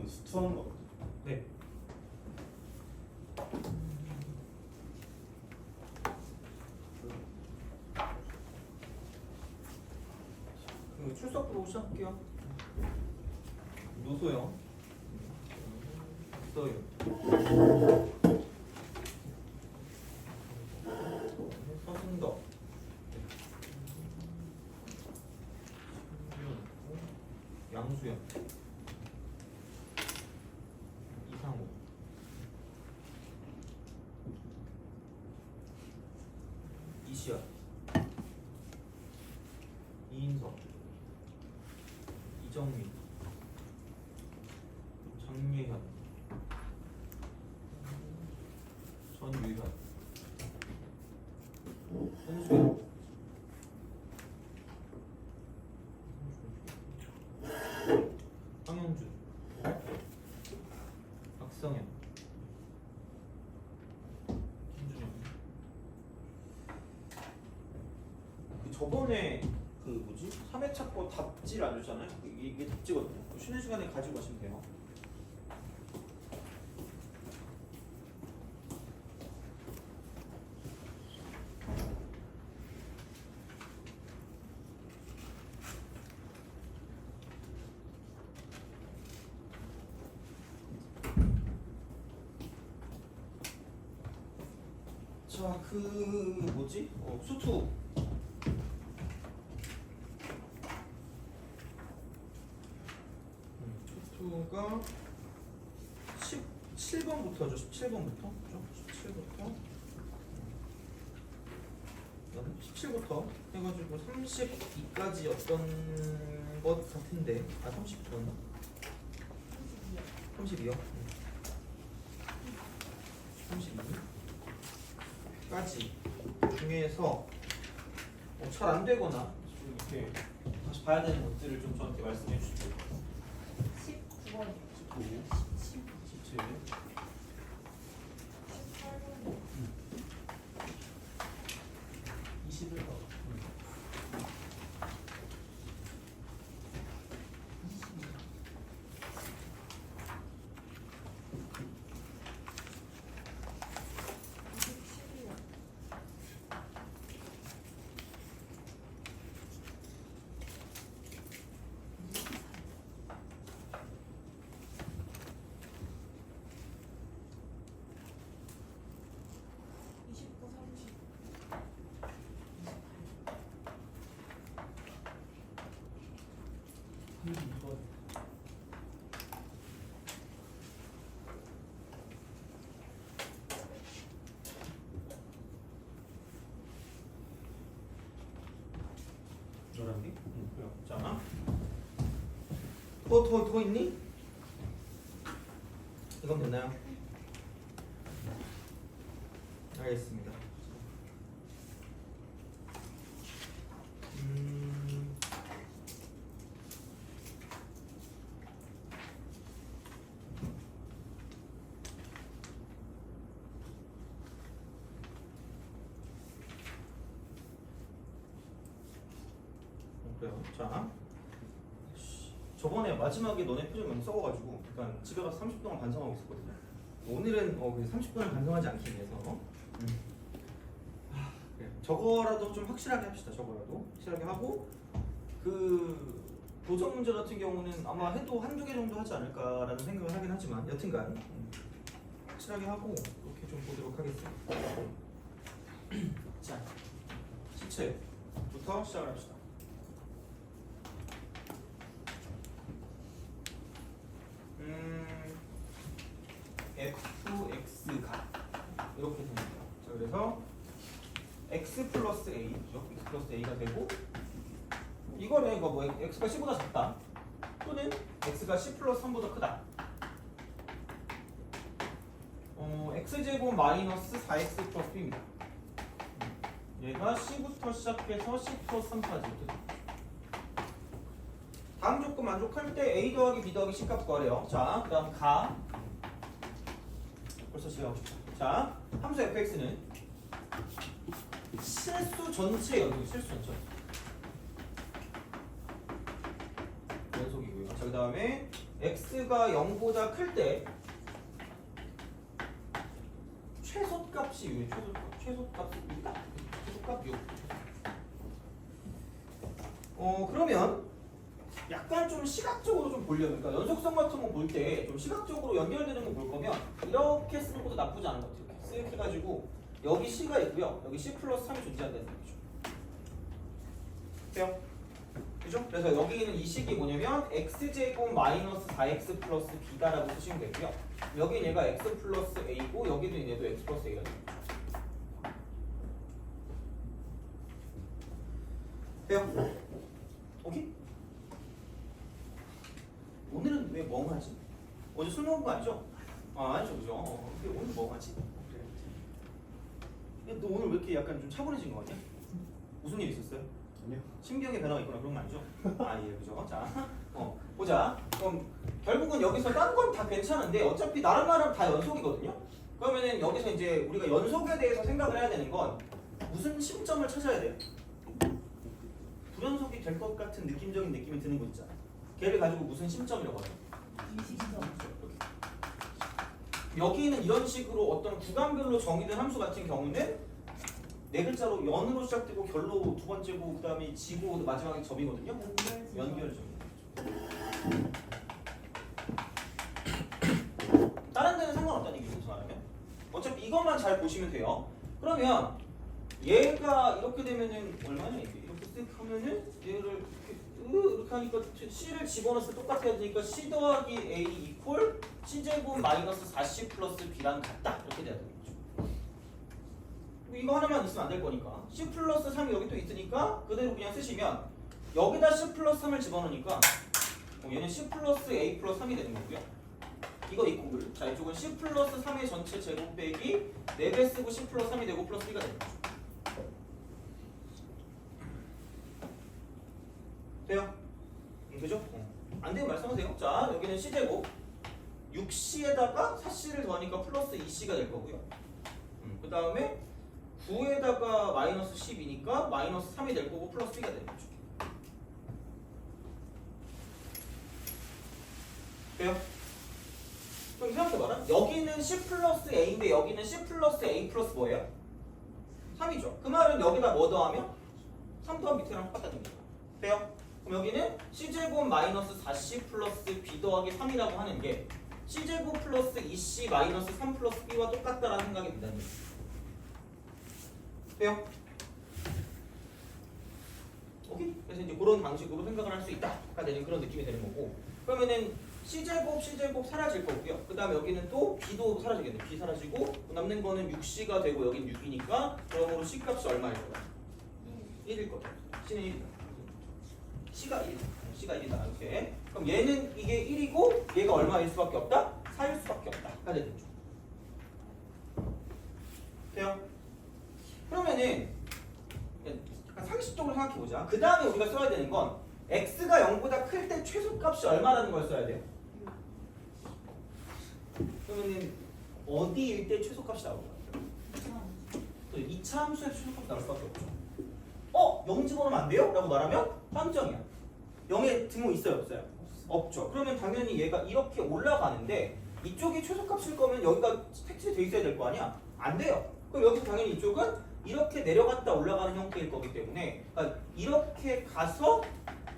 수투하는 거. 네. 그 출석부로 시작할게요. 노소영. 있어요. 서승덕. 양수영. 이상호. 이시연. 이인석. 이정민. 장예현. 전유현. 손수영. 황영준. 박성현. 김준영. 그 저번에 그 뭐지? 3회차 거 답지를 안 줬잖아요. 이게 답지거든요. 쉬는 시간에 가지고 가시면 돼요. 자, 그 뭐지? 수투. 수투가 17번부터죠. 17번부터. 그죠? 17부터. 17부터 해가지고 32까지였던 것 같은데. 아, 30분. 32요? 32까지 중에서 잘 안 되거나 좀 이렇게 다시 봐야 되는 것들을 좀 저한테 말씀해 주시죠. 19번 19, 17, 21번. 노란 게? 그래요. 자, 더 있니? 이건 됐나요? 알겠습니다. 그래요. 자, 저번에 마지막에 너네 표정 너무 썩어가지고 일단 집에 가서 30분 동안 반성하고 있었거든요. 오늘은 30분을 반성하지 않기 위해서 그래요. 저거라도 좀 확실하게 합시다. 저거라도 확실하게 하고 그 도적 문제 같은 경우는 아마 해도 한두 개 정도 하지 않을까라는 생각을 하긴 하지만 여튼간 확실하게 하고 이렇게 좀 보도록 하겠습니다. 자, 시체부터 시작을 합시다. fx가 이렇게 됩니다. 자, 그래서 x 플러스 a, 그죠? x 플러스 a가 되고 이거는 이거 뭐 x가 10보다 작다 또는 x가 10 플러스 3보다 크다. x제곱 마이너스 4x 플러스 b입니다. 얘가 c부터 시작해서 10 플러스 3까지 이렇게 됩니다. 다음 조건 만족할 때 a 더하기 b 더하기 c 값 구하래요. 자, 그 다음 가 벌써 시작하고 싶다. 자, 함수 fx는 실수 전체 연속, 실수 전체 연속이고요. 자, 그 다음에 x가 0보다 클 때 최소값이 유효. 최소값이 있다. 최소값 요. 그러면 약간 좀 시각적으로 좀 보려면, 그러니까 연속성 같은 거 볼 때 좀 시각적으로 연결되는 거 볼 거면 이렇게 쓰는 것도 나쁘지 않은 것 같아요. 이렇게 쓱 해가지고 여기 C가 있고요. 여기 C 플러스 3이 존재한다는 얘기죠. 돼요? 그죠? 그래서 여기는 이 식이 뭐냐면 x제곱 마이너스 4x 플러스 b다라고 쓰시면 되고요. 여기는 얘가 x 플러스 a고 여기는 얘도 x 플러스 a가 됩니다. 돼요? 오케이? 오늘은 왜 멍하지? 어제 술 먹은 거 아니죠? 아, 아니죠, 그죠? 근데 오늘 멍하지? 그래. 너 오늘 왜 이렇게 약간 좀 차분해진 거 같냐? 무슨 일 있었어요? 아니요. 신비형의 변화가 있거나 그런 거 아니죠? 아, 예, 그죠? 자, 보자. 그럼 결국은 여기서 딴 건 다 괜찮은데 어차피 나름 다 연속이거든요? 그러면은 여기서 이제 우리가 연속에 대해서 생각을 해야 되는 건 무슨 심점을 찾아야 돼요? 불연속이 될 것 같은 느낌적인 느낌이 드는 거 있잖아. 걔를 가지고 무슨 심점이라고 하죠? 여기는 이런 식으로 어떤 구간별로 정의된 함수 같은 경우는 네 글자로 연으로 시작되고 결로 두 번째고 그 다음에 지고 마지막에 접이거든요. 연결점. 다른 데는 상관없다는 얘기죠. 무슨 말하면 어차피 이것만 잘 보시면 돼요. 그러면 얘가 이렇게 되면은 얼마냐 이게 이렇게 쓱 하면은 얘를 이렇게 하니까 C를 집어넣었을 때 똑같아야 되니까 C 더하기 A 이퀄 C제곱 마이너스 4C 플러스 B랑 같다 이렇게 돼야 되는 거죠. 이거 하나만 있으면 안 될 거니까 C 플러스 3이 여기 또 있으니까 그대로 그냥 쓰시면 여기다 C 플러스 3을 집어넣으니까 얘는 C 플러스 A 플러스 3이 되는 거고요. 이거 이퀄 자 이쪽은 C 플러스 3의 전체 제곱 빼기 4배 쓰고 C 플러스 3이 되고 플러스 3가 되는 거죠. 돼요? 그죠? 안 되면 말씀하세요. 자, 여기는 C제곱 6C에다가 4C를 더하니까 플러스 2C가 될 거고요. 그 다음에 9에다가 마이너스 10이니까 마이너스 3이 될 거고 플러스 3가 되는 거죠. 돼요? 좀 생각해봐라. 여기는 C 플러스 A인데 여기는 C 플러스 A 플러스 뭐예요? 3이죠. 그 말은 여기다 뭐 더하면? 3 더하면 밑에랑 똑같다는 얘기죠. 돼요? 그럼 여기는 C제곱 마이너스 4C 플러스 B 더하기 3이라고 하는 게 C제곱 플러스 2C 마이너스 3 플러스 B와 똑같다라는 생각이 든다는 거죠. 돼요? 오케이? 그래서 이제 그런 방식으로 생각을 할 수 있다가 되는 그런 느낌이 되는 거고 그러면은 C제곱 사라질 거고요. 그 다음에 여기는 또 B도 사라지겠네. B 사라지고 남는 거는 6C가 되고 여긴 6이니까 그러므로 C값이 얼마일 거야? 1일 거죠. C는 1이다. C가 1, C가 1이다 이렇게. 그럼 얘는 이게 1이고 얘가 얼마일 수밖에 없다? 4일 수밖에 없다가 되는 거죠. 돼요? 그러면은 약간 상식적으로 생각해보자. 그 다음에 우리가 써야 되는 건 x가 0보다 클 때 최소값이 얼마라는 걸 써야 돼요. 그러면은 어디일 때 최소값이 나올 거야? 2차 함수의 최소값이 나올 수밖에 없죠. 0 집어넣으면 안 돼요? 라고 말하면 빵점이야. 0의 등호 있어요? 없어요? 없죠. 그러면 당연히 얘가 이렇게 올라가는데 이쪽이 최소값일 거면 여기가 팩트리 돼 있어야 될 거 아니야? 안 돼요. 그럼 여기서 당연히 이쪽은 이렇게 내려갔다 올라가는 형태일 거기 때문에 그러니까 이렇게 가서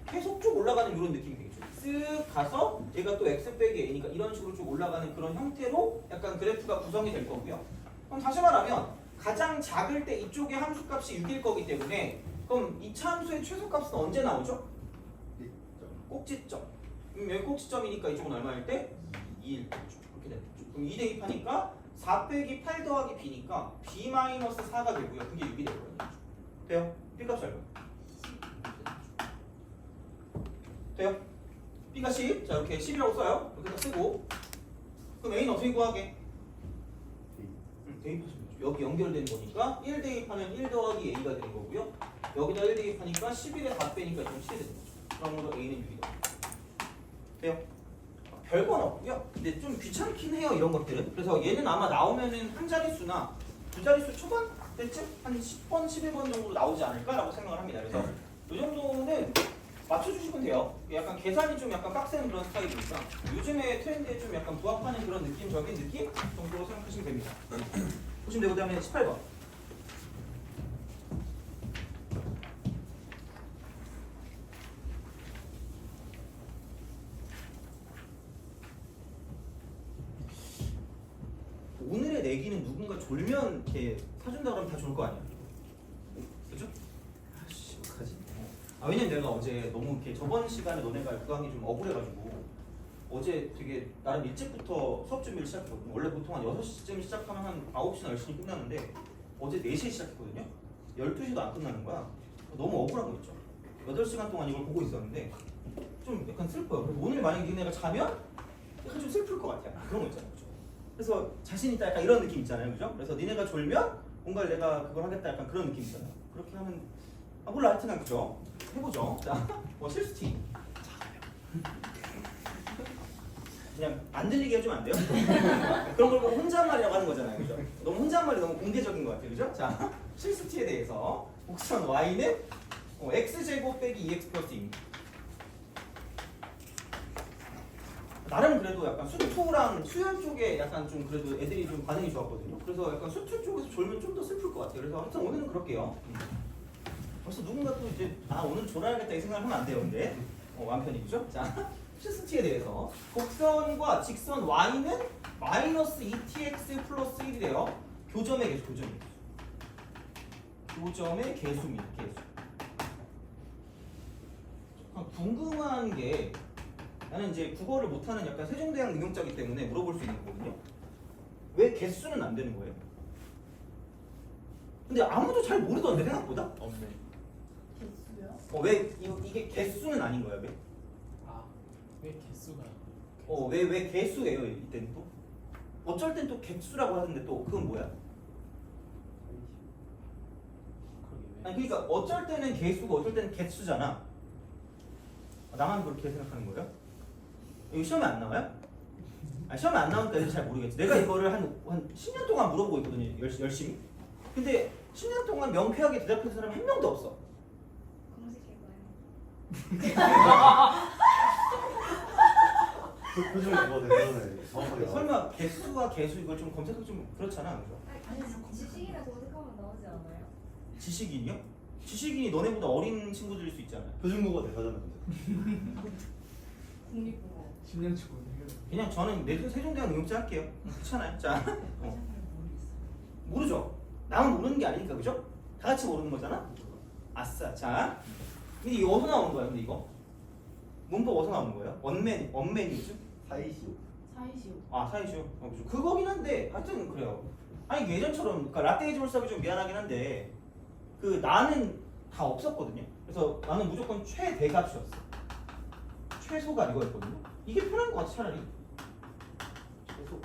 계속 쭉 올라가는 이런 느낌이 되겠죠. 쓱 가서 얘가 또 x 빼기 a니까 이런 식으로 쭉 올라가는 그런 형태로 약간 그래프가 구성이 될 거고요. 그럼 다시 말하면 가장 작을 때 이쪽의 함수값이 6일 거기 때문에 그럼 2차 함수의 최소값은 언제 나오죠? 꼭지점. 여기 꼭지점이니까 이쪽은 얼마일 때? 2일 거죠. 그렇게 되는 거죠. 그럼 2 대입하니까 4 빼기 8 더하기 b니까 b 마이너스 4가 되고요. 그게 6이 되거든요. 돼요? b값이 얼마? 돼요? b가 10. 자 이렇게 10이라고 써요. 여기다 쓰고 그럼 a는 어떻게 구하게? 대입하시면 되죠. 여기 연결되는 거니까 1 대입하면 1 더하기 a가 되는 거고요. 여기다 1 대입하니까 11에 4 빼니까 좀 7이 되는 거죠. 그러므로 a는 6이 돼요. 돼요? 별건 없고요. 근데 좀 귀찮긴 해요 이런 것들은. 그래서 얘는 아마 나오면은 한 자릿수나 두 자릿수 초반 때쯤 한 10번, 11번 정도로 나오지 않을까라고 생각을 합니다. 그래서 이 정도는 맞춰주시면 돼요. 약간 계산이 좀 약간 빡센 그런 스타일이니까 요즘에 트렌드에 좀 약간 부합하는 그런 느낌적인 느낌 정도로 생각하시면 됩니다. 보시면 되고 그다음에 18번. 오늘의 내기는 누군가 졸면 이렇게 사준다 그러면 다 좋을 거 아니야. 그죠? 아씨 어떡하지? 왜냐면 내가 어제 너무 이렇게 저번 시간에 너네가 그거 하기 좀 억울해가지고 어제 되게 나름 일찍부터 수업 준비를 시작했거든요. 원래 보통 한 6시쯤 시작하면 한 9시나 10시 끝나는데 어제 4시에 시작했거든요. 12시도 안 끝나는 거야. 너무 억울한 거 있죠. 8시간 동안 이걸 보고 있었는데 좀 약간 슬퍼요. 그래서 오늘 만약에 니네가 자면 약간 좀 슬플 것 같아요. 그런 거 있잖아요. 그죠? 그래서 자신 있다 약간 이런 느낌 있잖아요. 그죠? 그래서 니네가 졸면 뭔가 내가 그걸 하겠다 약간 그런 느낌 있잖아요. 그렇게 하면 몰라 하여튼 그죠? 해보죠. 자, 실수티. 그냥 안 들리게 해주면 안 돼요? 그런 걸 보고 혼잣말이라고 하는 거잖아요. 그죠? 너무 혼잣말이 너무 공개적인 것 같아요. 그죠? 자, 실수티에 대해서 곡선 y는 x제곱 빼기 2x 플러스 2입니다. 나름 그래도 약간 수투랑 수열 쪽에 약간 좀 그래도 애들이 좀 반응이 좋았거든요. 그래서 약간 수투 쪽에서 졸면 좀 더 슬플 것 같아요. 그래서 하여튼 오늘은 그럴게요. 벌써 누군가 또 이제 오늘 졸아야겠다 이 생각을 하면 안 돼요. 근데 마음 편이죠. 자, 실수티에 대해서 곡선과 직선 y는 마이너스 2tx 플러스 1이래요. 교점의 개수, 교점의 개수. 교점의 개수입니다. 개수. 궁금한 게 나는 이제 국어를 못하는 약간 세종대왕 능용자이기 때문에 물어볼 수 있는 거거든요. 왜 개수는 안 되는 거예요? 근데 아무도 잘 모르던데 생각보다? 없네. 개수요? 왜 이게 개수는 아닌 거야? 왜? 왜 개수가? 왜 개수예요 이때는 또? 어쩔 땐 또 객수라고 하던데 또 그건 뭐야? 그러게 왜? 아니 그러니까 어쩔 때는 개수고 어쩔 때는 객수잖아. 나만 그렇게 생각하는 거예요? 이거 시험에 안 나와요? 시험에 안 나오니까 애들 잘 모르겠지. 내가 이거를 한 10년 동안 물어보고 있거든요. 열심히. 근데 10년 동안 명쾌하게 대답한 사람이 한 명도 없어. 검색해봐요. 표정이 그거 되잖아요. 정확하게. 설마 개수와 개수 이걸 좀 검색하기 좀 그렇잖아. 그죠? 아니 지식이나 검색하면 나오지 않아요? 지식인이요? 지식인이 너네보다 어린 친구들일 수 있잖아요. 표준국어 대사잖아 근데. 국립국어. 10년 치고 그냥 저는 내 세종대왕 응용자 할게요. 귀찮아요. 자, 모르죠? 나만 모르는 게 아니니까 그죠? 다 같이 모르는 거잖아. 아싸. 자, 근데 이거 어디서 나오는 거야? 근데 이거 문법 어디서 나오는 거예요? 원맨이죠? 사이시오. 사이시오. 사이쇼. 그죠. 그거긴 한데 하여튼 그래요. 아니 예전처럼 그러니까 라떼이즈 몰사기 좀 미안하긴 한데 그 나는 다 없었거든요. 그래서 나는 무조건 최대값이었어. 최소가 이거였거든요. 이게 편한 것 같아 차라리. 최소.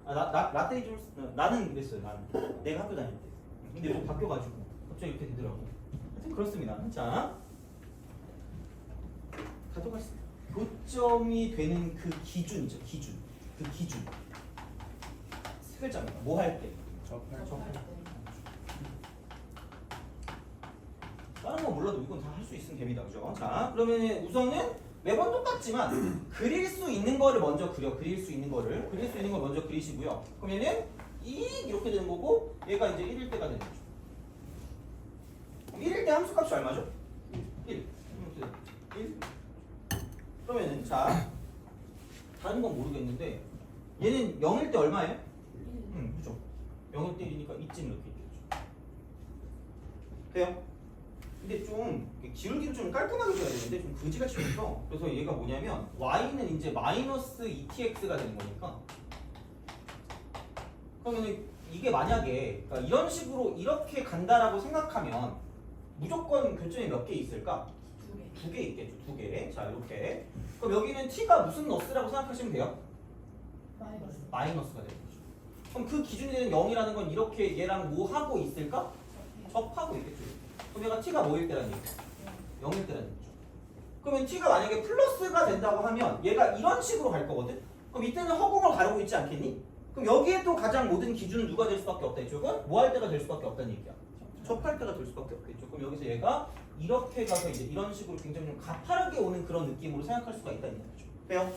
라떼이즈 몰사 나는 그랬어요. 나는 내가 학교 다닐 때. 근데 요즘 바뀌어가지고 갑자기 이렇게 되더라고. 하여튼 그렇습니다. 자, 가져가겠습니다. 교점이 되는 그 기준이죠. 기준. 그 기준. 세 글자입니다. 뭐 할 때? 접할 접할 때. 다른 거 몰라도 이건 다 할 수 있으면 됩니다. 그죠? 자, 그러면 우선은 매번 똑같지만 그릴 수 있는 거를 먼저 그려. 그릴 수 있는 걸 먼저 그리시고요. 그러면은 이렇게 되는 거고 얘가 이제 1일 때가 되는 거죠. 그럼 1일 때 함수값이 얼마죠? 1. 1. 그러면은 자 다른 건 모르겠는데 얘는 0일 때 얼마예요? 1. 그죠. 0일 때 1이니까 이쯤 이렇게 있겠죠. 돼요? 근데 좀 기울기를 좀 깔끔하게 줘야 되는데 좀 그지같이 줬어. 그래서 얘가 뭐냐면 y는 이제 마이너스 2tx가 되는 거니까 그러면 이게 만약에 그러니까 이런 식으로 이렇게 간다라고 생각하면 무조건 교점이 몇 개 있을까? 2개. 2개 있겠죠. 2개. 자 이렇게. 그럼 여기는 t가 무슨 너스라고 생각하시면 돼요? 마이너스. 마이너스가 되는 거죠. 그럼 그 기준이 되는 0이라는 건 이렇게 얘랑 뭐 하고 있을까? 접하고 있겠죠. 그럼 얘가 t가 뭐일 때라는 얘기죠? 0일 때라는 얘기죠. 그러면 t가 만약에 플러스가 된다고 하면 얘가 이런 식으로 갈 거거든? 그럼 이때는 허공을 가르고 있지 않겠니? 그럼 여기에 또 가장 모든 기준은 누가 될 수밖에 없다 이쪽은? 뭐 할 때가 될 수밖에 없다는 얘기야. 접할 때가 될 수밖에 없겠죠. 그럼 여기서 얘가 이렇게 가서 이제 이런 식으로 굉장히 좀 가파르게 오는 그런 느낌으로 생각할 수가 있다는 얘기죠. 돼요?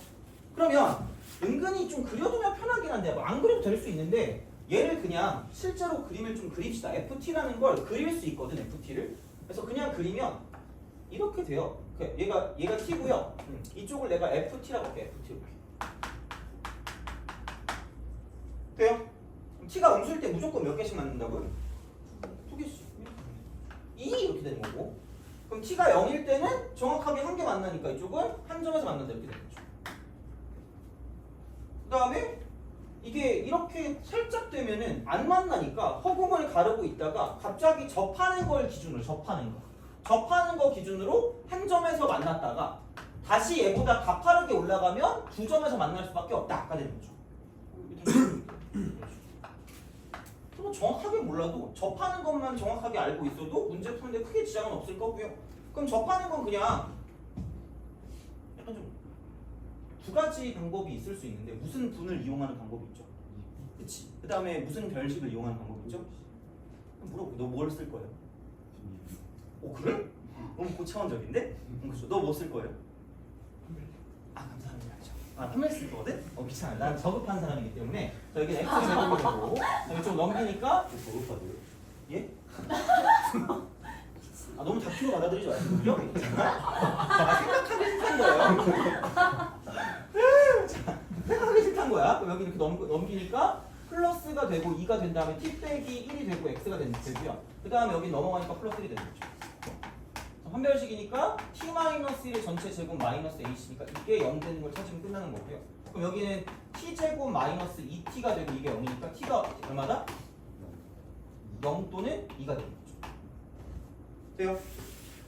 그러면 은근히 좀 그려두면 편하긴 한데 뭐안 그려도 될 수 있는데 얘를 그냥 실제로 그림을 좀 그립시다. FT라는 걸 그릴 수 있거든, FT를. 그래서 그냥 그리면 이렇게 돼요. 얘가 T고요. 이쪽을 내가 FT라고 할게. FT 이렇게. 돼요? 그럼 T가 음수일 때 무조건 몇 개씩 맞는다고요? 2개씩. 이렇게 되는 거고. 그럼 T가 0일 때는 정확하게 한 개 만나니까 이쪽은 한 점에서 만난다 이렇게 되는 거죠. 그 다음에 이게 이렇게 살짝 되면은 안 만나니까 허공을 가르고 있다가 갑자기 접하는 걸 기준으로 접하는 거 기준으로 한 점에서 만났다가 다시 얘보다 가파르게 올라가면 두 점에서 만날 수밖에 없다가 되는 거죠. 그럼 정확하게 몰라도 접하는 것만 정확하게 알고 있어도 문제 푸는데 크게 지장은 없을 거고요. 그럼 접하는 건 그냥 약간 좀 두 가지 방법이 있을 수 있는데 무슨 분을 이용하는 방법이 있죠. 그치? 그 다음에 무슨 별식을 이용하는 방법이 있죠. 물어보. 너 뭘 쓸 거예요? 오 그래? 너무 고차원적인데? 그렇죠. 너 뭐 쓸 거예요? 아 감사합니다. 판멜 쓸 거거든? 귀찮아. 난 저급한 사람이기 때문에 여기 X 제곱이 되고 여기 좀 넘기니까 저급하대요? 예? 너무 다큐로 받아들이지 마시고요. 생각하기 싫단 거예요. 생각하기 싫단 거야. 그럼 여기 이렇게 넘기니까 플러스가 되고 2가 된 다음에 t 빼기 1이 되고 x가 되고요. 그 다음에 여기 넘어가니까 플러스 1이 되는 거죠. 한별식이니까 t-1의 전체 제곱 마이너스 h니까 이게 0 되는 걸 찾으면 끝나는 거고요. 그럼 여기는 t제곱 마이너스 2t가 되고 이게 0이니까 t가 얼마다? 0 또는 2가 되는 거죠. 돼요?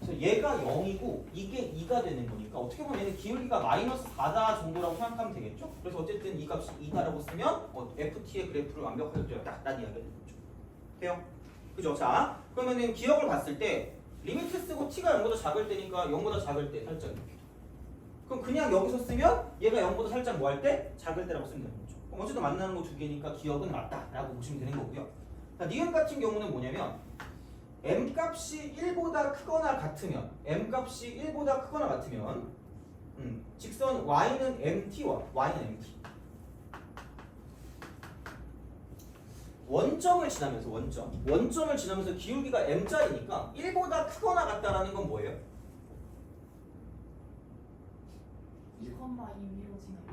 그래서 얘가 0이고 이게 2가 되는 거니까 어떻게 보면 얘는 기울기가 마이너스 4다 정도라고 생각하면 되겠죠? 그래서 어쨌든 이 값이 2다라고 쓰면 FT의 그래프를 완벽하게 그려라 라는 이야기가 되는 거죠. 돼요? 그죠? 자, 그러면은 기억을 봤을 때 리미트 쓰고 t가 0보다 작을 때니까 0보다 작을 때 살짝 이렇게. 그럼 그냥 여기서 쓰면 얘가 0보다 살짝 뭐 할 때? 작을 때라고 쓰면 되는 거죠. 그럼 어쨌든 만나는 거 두 개니까 기억은 맞다라고 보시면 되는 거고요. 자, 니은 같은 경우는 뭐냐면 m 값이 1보다 크거나 같으면 직선 y는 mt와 y는 mt 원점을 지나면서 기울기가 m자리니까 1보다 크거나 같다라는 건 뭐예요? 2, 2미로 지나고.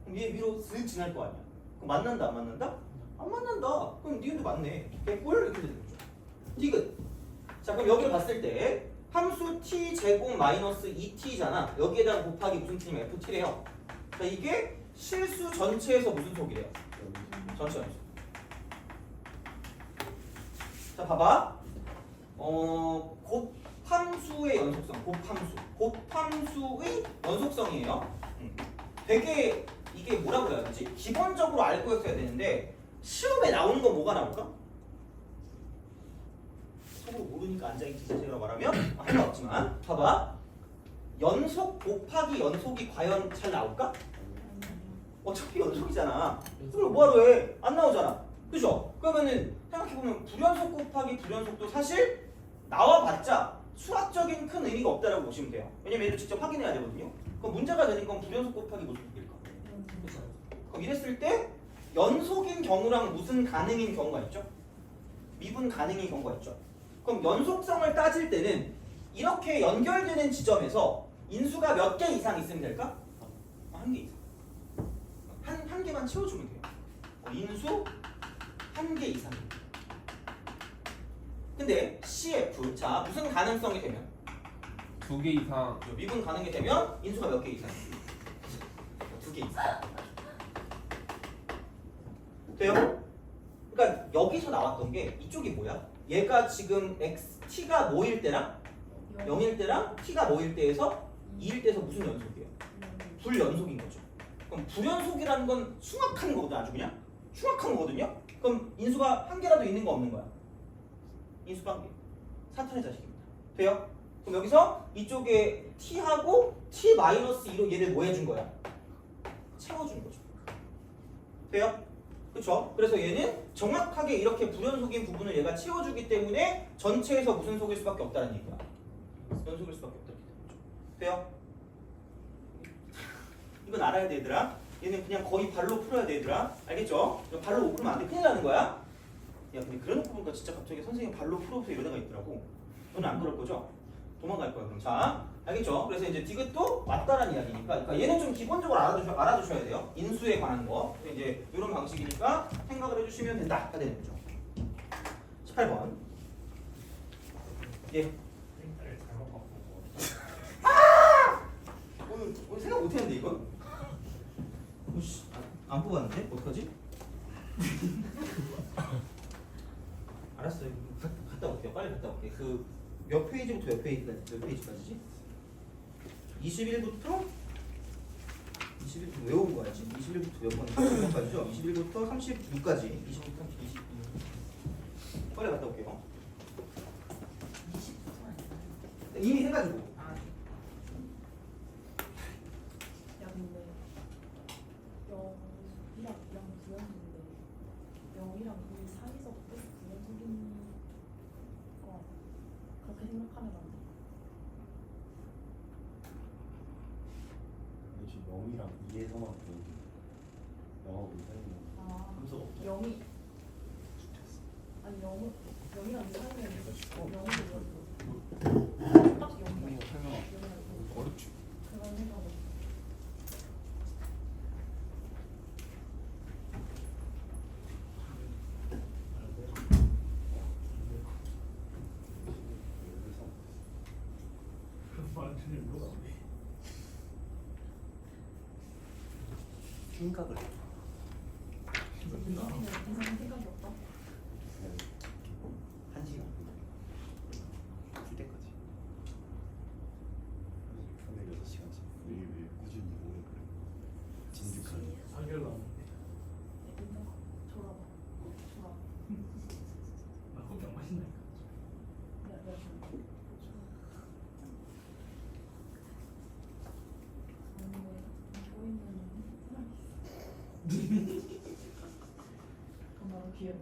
그럼 얘 위로 슥 지날 거 아니야. 그럼 만난다 안 만난다? 안 만난다. 그럼 니은도 맞네. 개꿀 이렇게 되는 거죠. 디귿. 자 그럼 여기를 봤을 때 함수 t 제곱 마이너스 2t잖아. 여기에다가 곱하기 무슨 t면 ft래요. 자 이게 실수 전체에서 무슨 속이래요? 전체 함수. 자 봐봐. 곱함수의 연속성. 곱함수의 연속성이에요. 되게 이게 뭐라고 해야 되지? 기본적으로 알고 있어야 되는데 시험에 나오는 건 뭐가 나올까? 속으로 모르니까 앉아있지 자식이라고 말하면 할 거 없지만 봐봐. 연속 곱하기 연속이 과연 잘 나올까? 어차피 연속이잖아. 그걸 뭐하러 해? 안 나오잖아. 그죠? 그러면은 생각해보면 불연속 곱하기 불연속도 사실 나와봤자 수학적인 큰 의미가 없다라고 보시면 돼요. 왜냐면 얘를 직접 확인해야 되거든요. 그럼 문제가 되는 건 불연속 곱하기 무슨 속일까? 그럼 이랬을 때 연속인 경우랑 무슨 가능인 경우가 있죠? 미분 가능인 경우가 있죠. 그럼 연속성을 따질 때는 이렇게 연결되는 지점에서 인수가 몇 개 이상 있으면 될까? 한 개 이상. 한 개만 채워주면 돼요. 인수 한 개 이상. 근데 CF 자 무슨 가능성이 되면 2개 이상. 미분 가능이 되면 인수가 몇 개 이상? 2개 이상. 돼요? 그러니까 여기서 나왔던 게 이쪽이 뭐야? 얘가 지금 t가 뭐일 때랑 0일 때랑 t가 뭐일 때에서 2일 때에서 무슨 연속이에요? 불연속인 거죠. 그럼 불연속이라는 건 숭악한 거거든. 아주 그냥 흉악한 거거든요. 그럼 인수가 한 개라도 있는 거 없는 거야? 인수가 한 개. 사탄의 자식입니다. 돼요? 그럼 여기서 이쪽에 t하고 t-2로 얘를 뭐 해준 거야? 채워준 거죠. 돼요? 그쵸? 그래서 얘는 정확하게 이렇게 불연속인 부분을 얘가 채워주기 때문에 전체에서 무슨 속일 수밖에 없다는 얘기야. 연속일 수밖에 없다는 얘기죠. 돼요? 이건 알아야 돼 얘들아. 얘는 그냥 거의 발로 풀어야 돼 얘들아. 알겠죠? 발로 못 풀면 안 돼. 큰일 나는 거야. 야 근데 그런 거 보니까 진짜 갑자기 선생님 발로 풀어보세요 이런 애가 있더라고. 너는 안 그럴 거죠? 도망갈 거야 그럼. 자 알겠죠? 그래서 이제 디귿도 맞다라는 이야기니까 그러니까 얘는 좀 기본적으로 알아두셔야 돼요. 인수에 관한 거. 이제 이런 방식이니까 생각을 해주시면 된다가 되는 거죠. 18번. 예. 오늘 생각 못했는데 이건? 오씨 안 뽑았는데? 어떡하지? 알았어요. 갔다 올게요. 빨리 갔다 올게요. 그 몇 페이지부터 몇 페이지까지지? 21부터 21부터 외운 거야지. 21부터 몇 번까지죠? 21부터 36까지. 20부터 32. 빨리 갔다 올게요. 이미 해가지고. 야 근데 0이랑 9연속인데 0이랑 9이 사이에서 계속 9연속인 거 그렇게 생각하면 안 돼. 근데 지금 0이랑 2에서만 보는 영어 문제는 아 함수가 없죠. 0이 아니 0이랑 2 사이면 0이 딱 0이야. 어렵지. 그런 생각을 생각을 이상한 생각이 없다. 그냥 1시간 풀 때까지 306시간씩 매일매일 꾸준히 오래 그래 진득한 사결 나오는데 인정. 졸아봐. 졸아. 나 커피 안 마신다니까. 내가 졸아. 근데 보이는 사람이 있어. 그럼 나도 귀여워.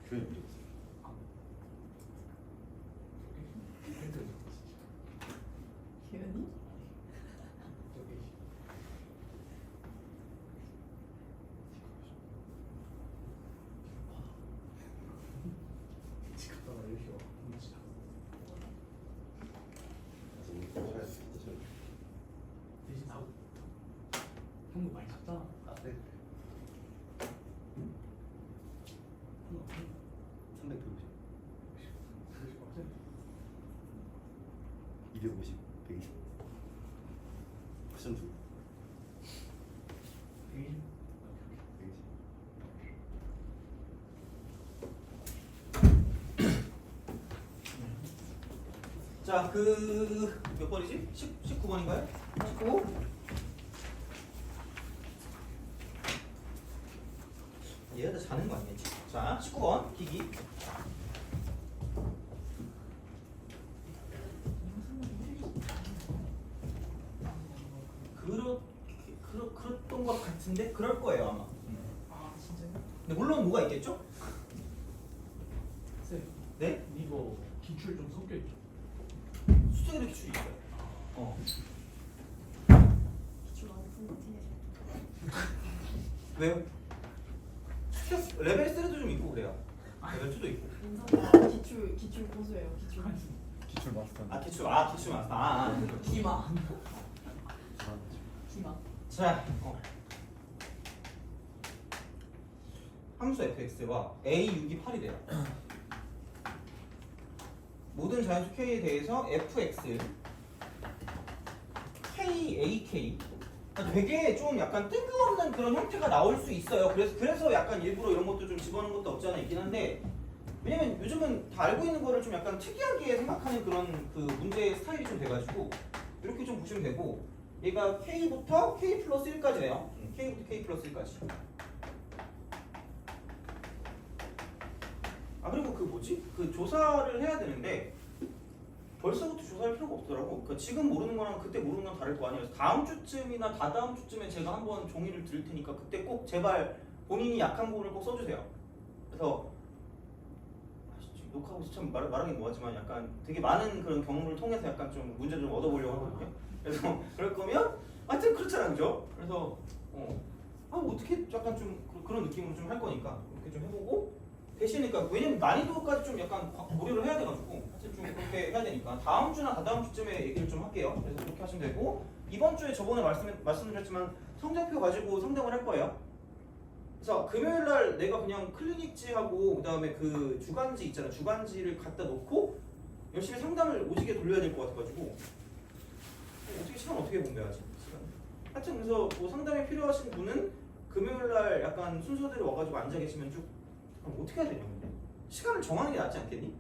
교회 문제 없어. 귀여니? 집 갔다가 이렇게 와. 그래서 우리 또 셔야지. 대신 다 한국 많이 샀잖아. 아 네. 350 250 120 쿠션 두 120 자, 그 몇 번이지? 19번인가요? 19. 얘가 다 자는 거 아니겠지? 자, 19번 기기. 그랬던 것 같은데 그럴 거예요 아마. 아 진짜요? 근데 물론 뭐가 있겠죠? 쌤, 네? 이거 기출 좀 섞여 있죠. 수석에도 기출이 있어요. 기출 많이 푼 티내죠. 왜요? 레벨 3도 좀 있고 그래요. 레벨 2도 있고. 인성이 기출 고수예요. 기출. 기출 마스터. 기출 맞다. 기마. 기마. 자, 함수 fx와 a 6이 8이래요. 모든 자연수 k에 대해서 fx, k, ak 되게 좀 약간 뜬금없는 그런 형태가 나올 수 있어요. 그래서 약간 일부러 이런 것도 좀 집어넣은 것도 없지 않아 있긴 한데, 왜냐면 요즘은 다 알고 있는 거를 좀 약간 특이하게 생각하는 그런 그 문제 스타일이 좀 돼가지고 이렇게 좀 보시면 되고, 얘가 K부터 K 플러스 1까지네요. K부터 K 플러스 1까지. 아 그리고 그 뭐지? 그 조사를 해야 되는데 벌써부터 조사할 필요가 없더라고. 그러니까 지금 모르는 거랑 그때 모르는 건 다를 거 아니에요. 다음 주쯤이나 다다음 주쯤에 제가 한번 종이를 드릴 테니까 그때 꼭 제발 본인이 약한 부분을 꼭 써주세요. 그래서 지금 녹화하고 있어 참 말하기 뭐하지만 약간 되게 많은 그런 경험을 통해서 약간 좀 문제를 좀 얻어보려고 하거든요. 그래서 그럴 거면 하여튼 그렇잖아, 그죠? 그래서 어떻게 약간 좀 그런 느낌으로 좀 할 거니까 이렇게 좀 해보고. 대신에 그러니까 왜냐면 난이도까지 좀 약간 고려를 해야 돼가지고 하여튼 좀 그렇게 해야 되니까 다음 주나 다다음 주쯤에 얘기를 좀 할게요. 그래서 그렇게 하시면 되고, 이번 주에 저번에 말씀드렸지만 성적표 가지고 상담을 할 거예요. 그래서 금요일 날 내가 그냥 클리닉지하고 그다음에 그 주간지 있잖아, 주간지를 갖다 놓고 열심히 상담을 오지게 돌려야 될 것 같아가지고 어떻게 시간 어떻게 분배하지? 시간. 하여튼 그래서 뭐 상담이 필요하신 분은 금요일 날 약간 순서대로 와가지고 앉아 계시면 쭉. 그럼 어떻게 해야 되냐 근데? 시간을 정하는 게 낫지 않겠니?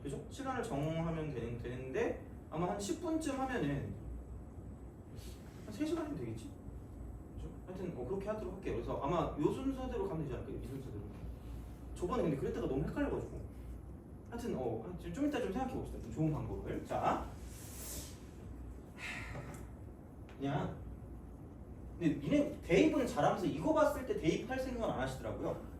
그죠? 시간을 정하면 되는데 아마 한 10분쯤 하면은 한 3시간이면 되겠지? 그죠? 하여튼 그렇게 하도록 할게요. 그래서 아마 요 순서대로 가면 되지 않을까요? 이 순서대로. 저번에 근데 그랬다가 너무 헷갈려가지고 하여튼 좀 이따 좀 생각해 봅시다. 좀 좋은 방법을. 자, 그냥 근데 니네 대입은 잘하면서 이거 봤을 때 대입할 생각은 안 하시더라고요.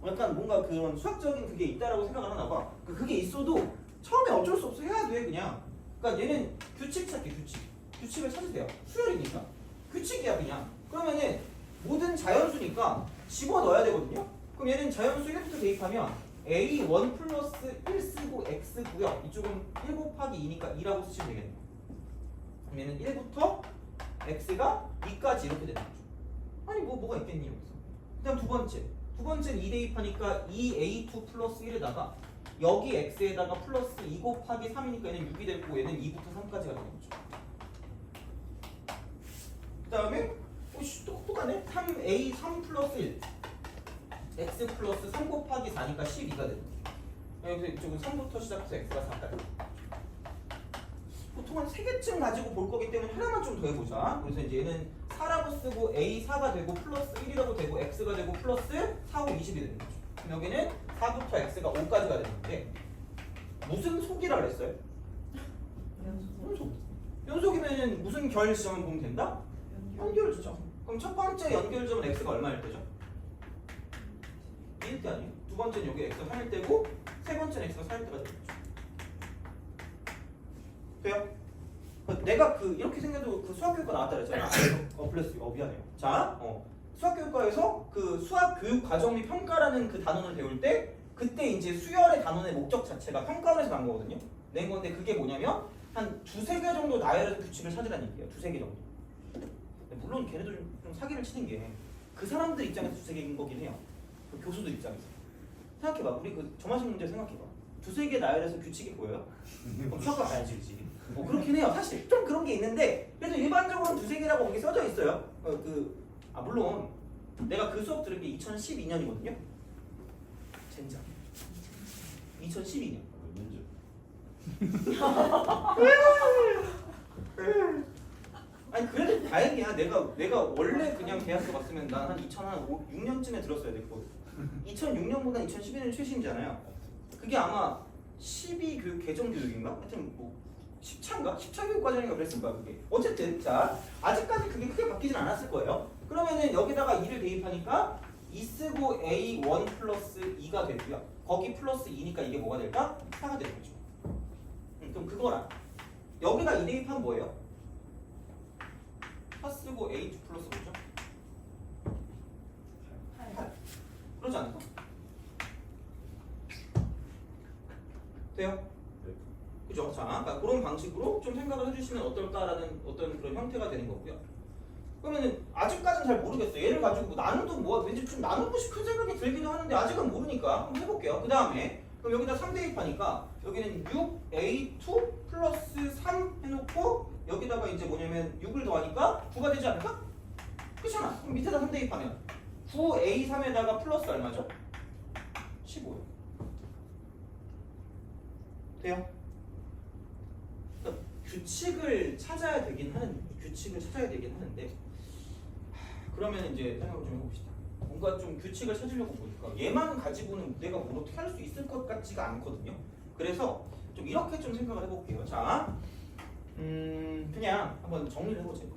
약간 뭔가 그런 수학적인 그게 있다라고 생각을 하나 봐. 그게 있어도 처음에 어쩔 수 없어 해야 돼 그냥. 그러니까 얘는 규칙 찾기, 규칙을 찾으세요. 수열이니까 규칙이야 그냥. 그러면은 모든 자연수니까 집어넣어야 되거든요. 그럼 얘는 자연수 1부터 대입하면 A1 플러스 1 쓰고 X고요. 이쪽은 1 곱하기 2니까 2라고 쓰시면 되겠네요. 그럼 얘는 1부터 X가 2까지 이렇게 되는 거죠. 아니 뭐가 있겠니 여기서. 그 다음 두 번째는 2 대입하니까 2A2 플러스 1에다가 여기 X에다가 플러스 2 곱하기 3이니까 얘는 6이 되고 얘는 2부터 3까지가 되는 거죠. 그 다음에 똑똑하네. 3A3 플러스 1 X 플러스 3 곱하기 4니까 12가 되는 거죠. 여기서 이쪽은 3부터 시작해서 X가 4까지. 보통 한 3개쯤 가지고 볼 거기 때문에 하나만 좀 더 해보자. 그래서 이제 얘는 4라고 쓰고 A4가 되고 플러스 1이라고 되고 X가 되고 플러스 4고 20이 되는 거죠. 그럼 여기는 4부터 X가 5까지가 되는데 무슨 속이라 그랬어요? 연속이면 무슨 결 지점을 보면 된다? 연결 지점. 그럼 첫 번째 연결 지점은 X가 얼마일 때죠? 2일 때 아니에요? 두 번째는 여기 X가 3일 때고 세 번째는 X가 4일 때가 되는 거죠. 돼요? 내가 이렇게 생겨도 그 수학교육과 나왔다 그랬잖아. 플러스 미안해요. 자, 수학교육과에서 그 수학교육 과정 및 평가라는 그 단원을 배울 때 그때 이제 수열의 단원의 목적 자체가 평가원에서 난 거거든요. 낸 건데 그게 뭐냐면 한 2-3개 정도 나열해서 규칙을 찾으라는 얘기예요. 2-3개 정도. 물론 걔네도 좀 사기를 치는 게 그 사람들 입장에서 2-3개인 거긴 해요. 그 교수들 입장에서. 생각해봐. 우리 그 점화식 문제 생각해봐. 2-3개 나열해서 규칙이 보여요? 그럼 수학과 가야지, 그치? 그렇긴 해요. 사실 좀 그런 게 있는데 그래도 일반적으로는 2-3개라고 거기 써져 있어요. 물론 내가 그 수업 들은 게 2012년이거든요. 젠장. 2012년. 아니 그래도 다행이야. 내가 원래 그냥 대학교 갔으면 난 한 2006년쯤에 들었어야 됐고 2006년보다 2012년이 최신이잖아요. 그게 아마 12교육 개정 교육인가? 하여튼 뭐 10차인가? 10차 교육 과정인가 그랬을 거야 그게. 어쨌든 자 아직까지 그게 크게 바뀌진 않았을 거예요. 그러면은 여기다가 2를 대입하니까 2 쓰고 A1 플러스 2가 되고요. 거기 플러스 2니까 이게 뭐가 될까? 4가 되는 거죠. 그럼 그거랑 여기다 2 대입하면 뭐예요? 4 쓰고 A2 플러스 뭐죠? 8. 그러지 않을까? 돼요? 네. 그죠? 자, 그러니까 그런 방식으로 좀 생각을 해주시면 어떨까라는 어떤 그런 형태가 되는 거고요. 그러면은 아직까지는 잘 모르겠어요. 얘를 가지고 나눠도 왠지 좀 나누고 싶은 생각이 들기도 하는데 아직은 모르니까 한번 해볼게요. 그 다음에 그럼 여기다 3 대입하니까 여기는 6a2 플러스 3 해놓고 여기다가 이제 뭐냐면 6을 더하니까 9가 되지 않을까? 그렇잖아. 그럼 밑에다 3 대입하면 9a3에다가 플러스 얼마죠? 15요. 돼요? 그러니까 규칙을 찾아야 되긴 하는데 그러면 이제 생각을 좀 해봅시다. 뭔가 좀 규칙을 찾으려고 보니까 얘만 가지고는 내가 뭘 어떻게 할 수 있을 것 같지가 않거든요. 그래서 좀 이렇게 좀 생각을 해볼게요. 자, 그냥 한번 정리를 해보세요.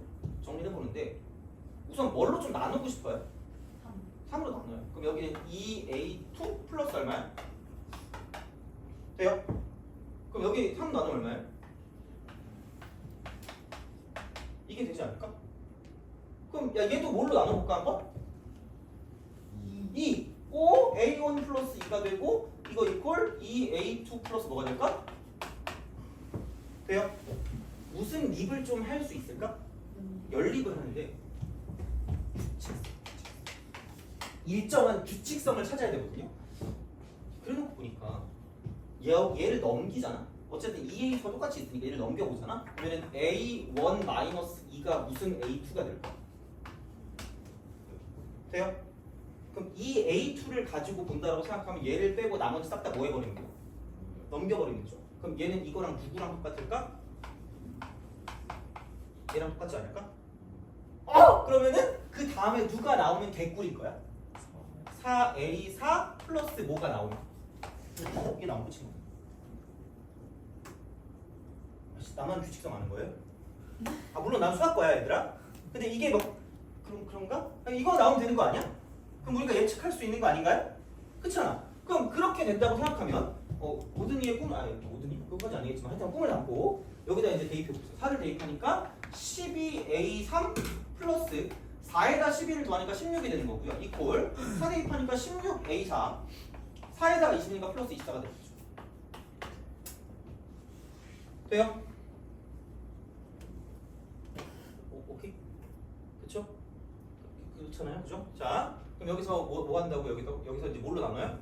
정리를 해보는데 우선 뭘로 좀 나누고 싶어요? 3으로 나눠요. 그럼 여기는 2a2 플러스 얼마야? 돼요? 그럼 여기 3 나누면 얼마야? 이게 되지 않을까? 그럼 야 얘도 뭘로 나눠볼까 한번? 2 오 a1 플러스 2가 되고 이거 이퀄 2a2 플러스 뭐가 될까? 돼요? 무슨 립을 좀 할 수 있을까? 연립을 하는데 일정한 규칙성을 찾아야 되거든요. 그래놓고 보니까 얘를 넘기잖아. 어쨌든 2a2가 똑같이 있으니까 얘를 넘겨보잖아. 그러면 a1 마이너스 2가 무슨 a2가 될까? 돼요? 그럼 이 a2를 가지고 본다고 생각하면 얘를 빼고 나머지 싹 다 뭐 해버리는 거야? 넘겨버리는 거죠. 그럼 얘는 이거랑 누구랑 똑같을까? 얘랑 똑같지 않을까? 그러면은 그 다음에 누가 나오면 개꿀일 거야? 4a4 플러스 뭐가 나오면? 이게 나온 거 친구. 나만 규칙성 아는 거예요? 아 물론 난 수학 거야 얘들아. 근데 이게 뭐 그런가? 아니, 이거 나오면 되는 거 아니야? 그럼 우리가 예측할 수 있는 거 아닌가요? 그렇잖아. 그럼 그렇게 된다고 생각하면 오드니의 꿈 오드니 그거까지 아니겠지만 하여튼 꿈을 담고 여기다 이제 대입해보세요. 4를 대입하니까 12a3 플러스 4에다 12를 더하니까 16이 되는 거고요. 이퀄 4 대입하니까 16a4 4에다가 20이니까 플러스 24가 되겠죠. 돼요? 오케이? 그쵸? 그렇잖아요. 그죠? 자, 그럼 여기서 뭐 한다고 여기서 이제 뭘로 나눠요?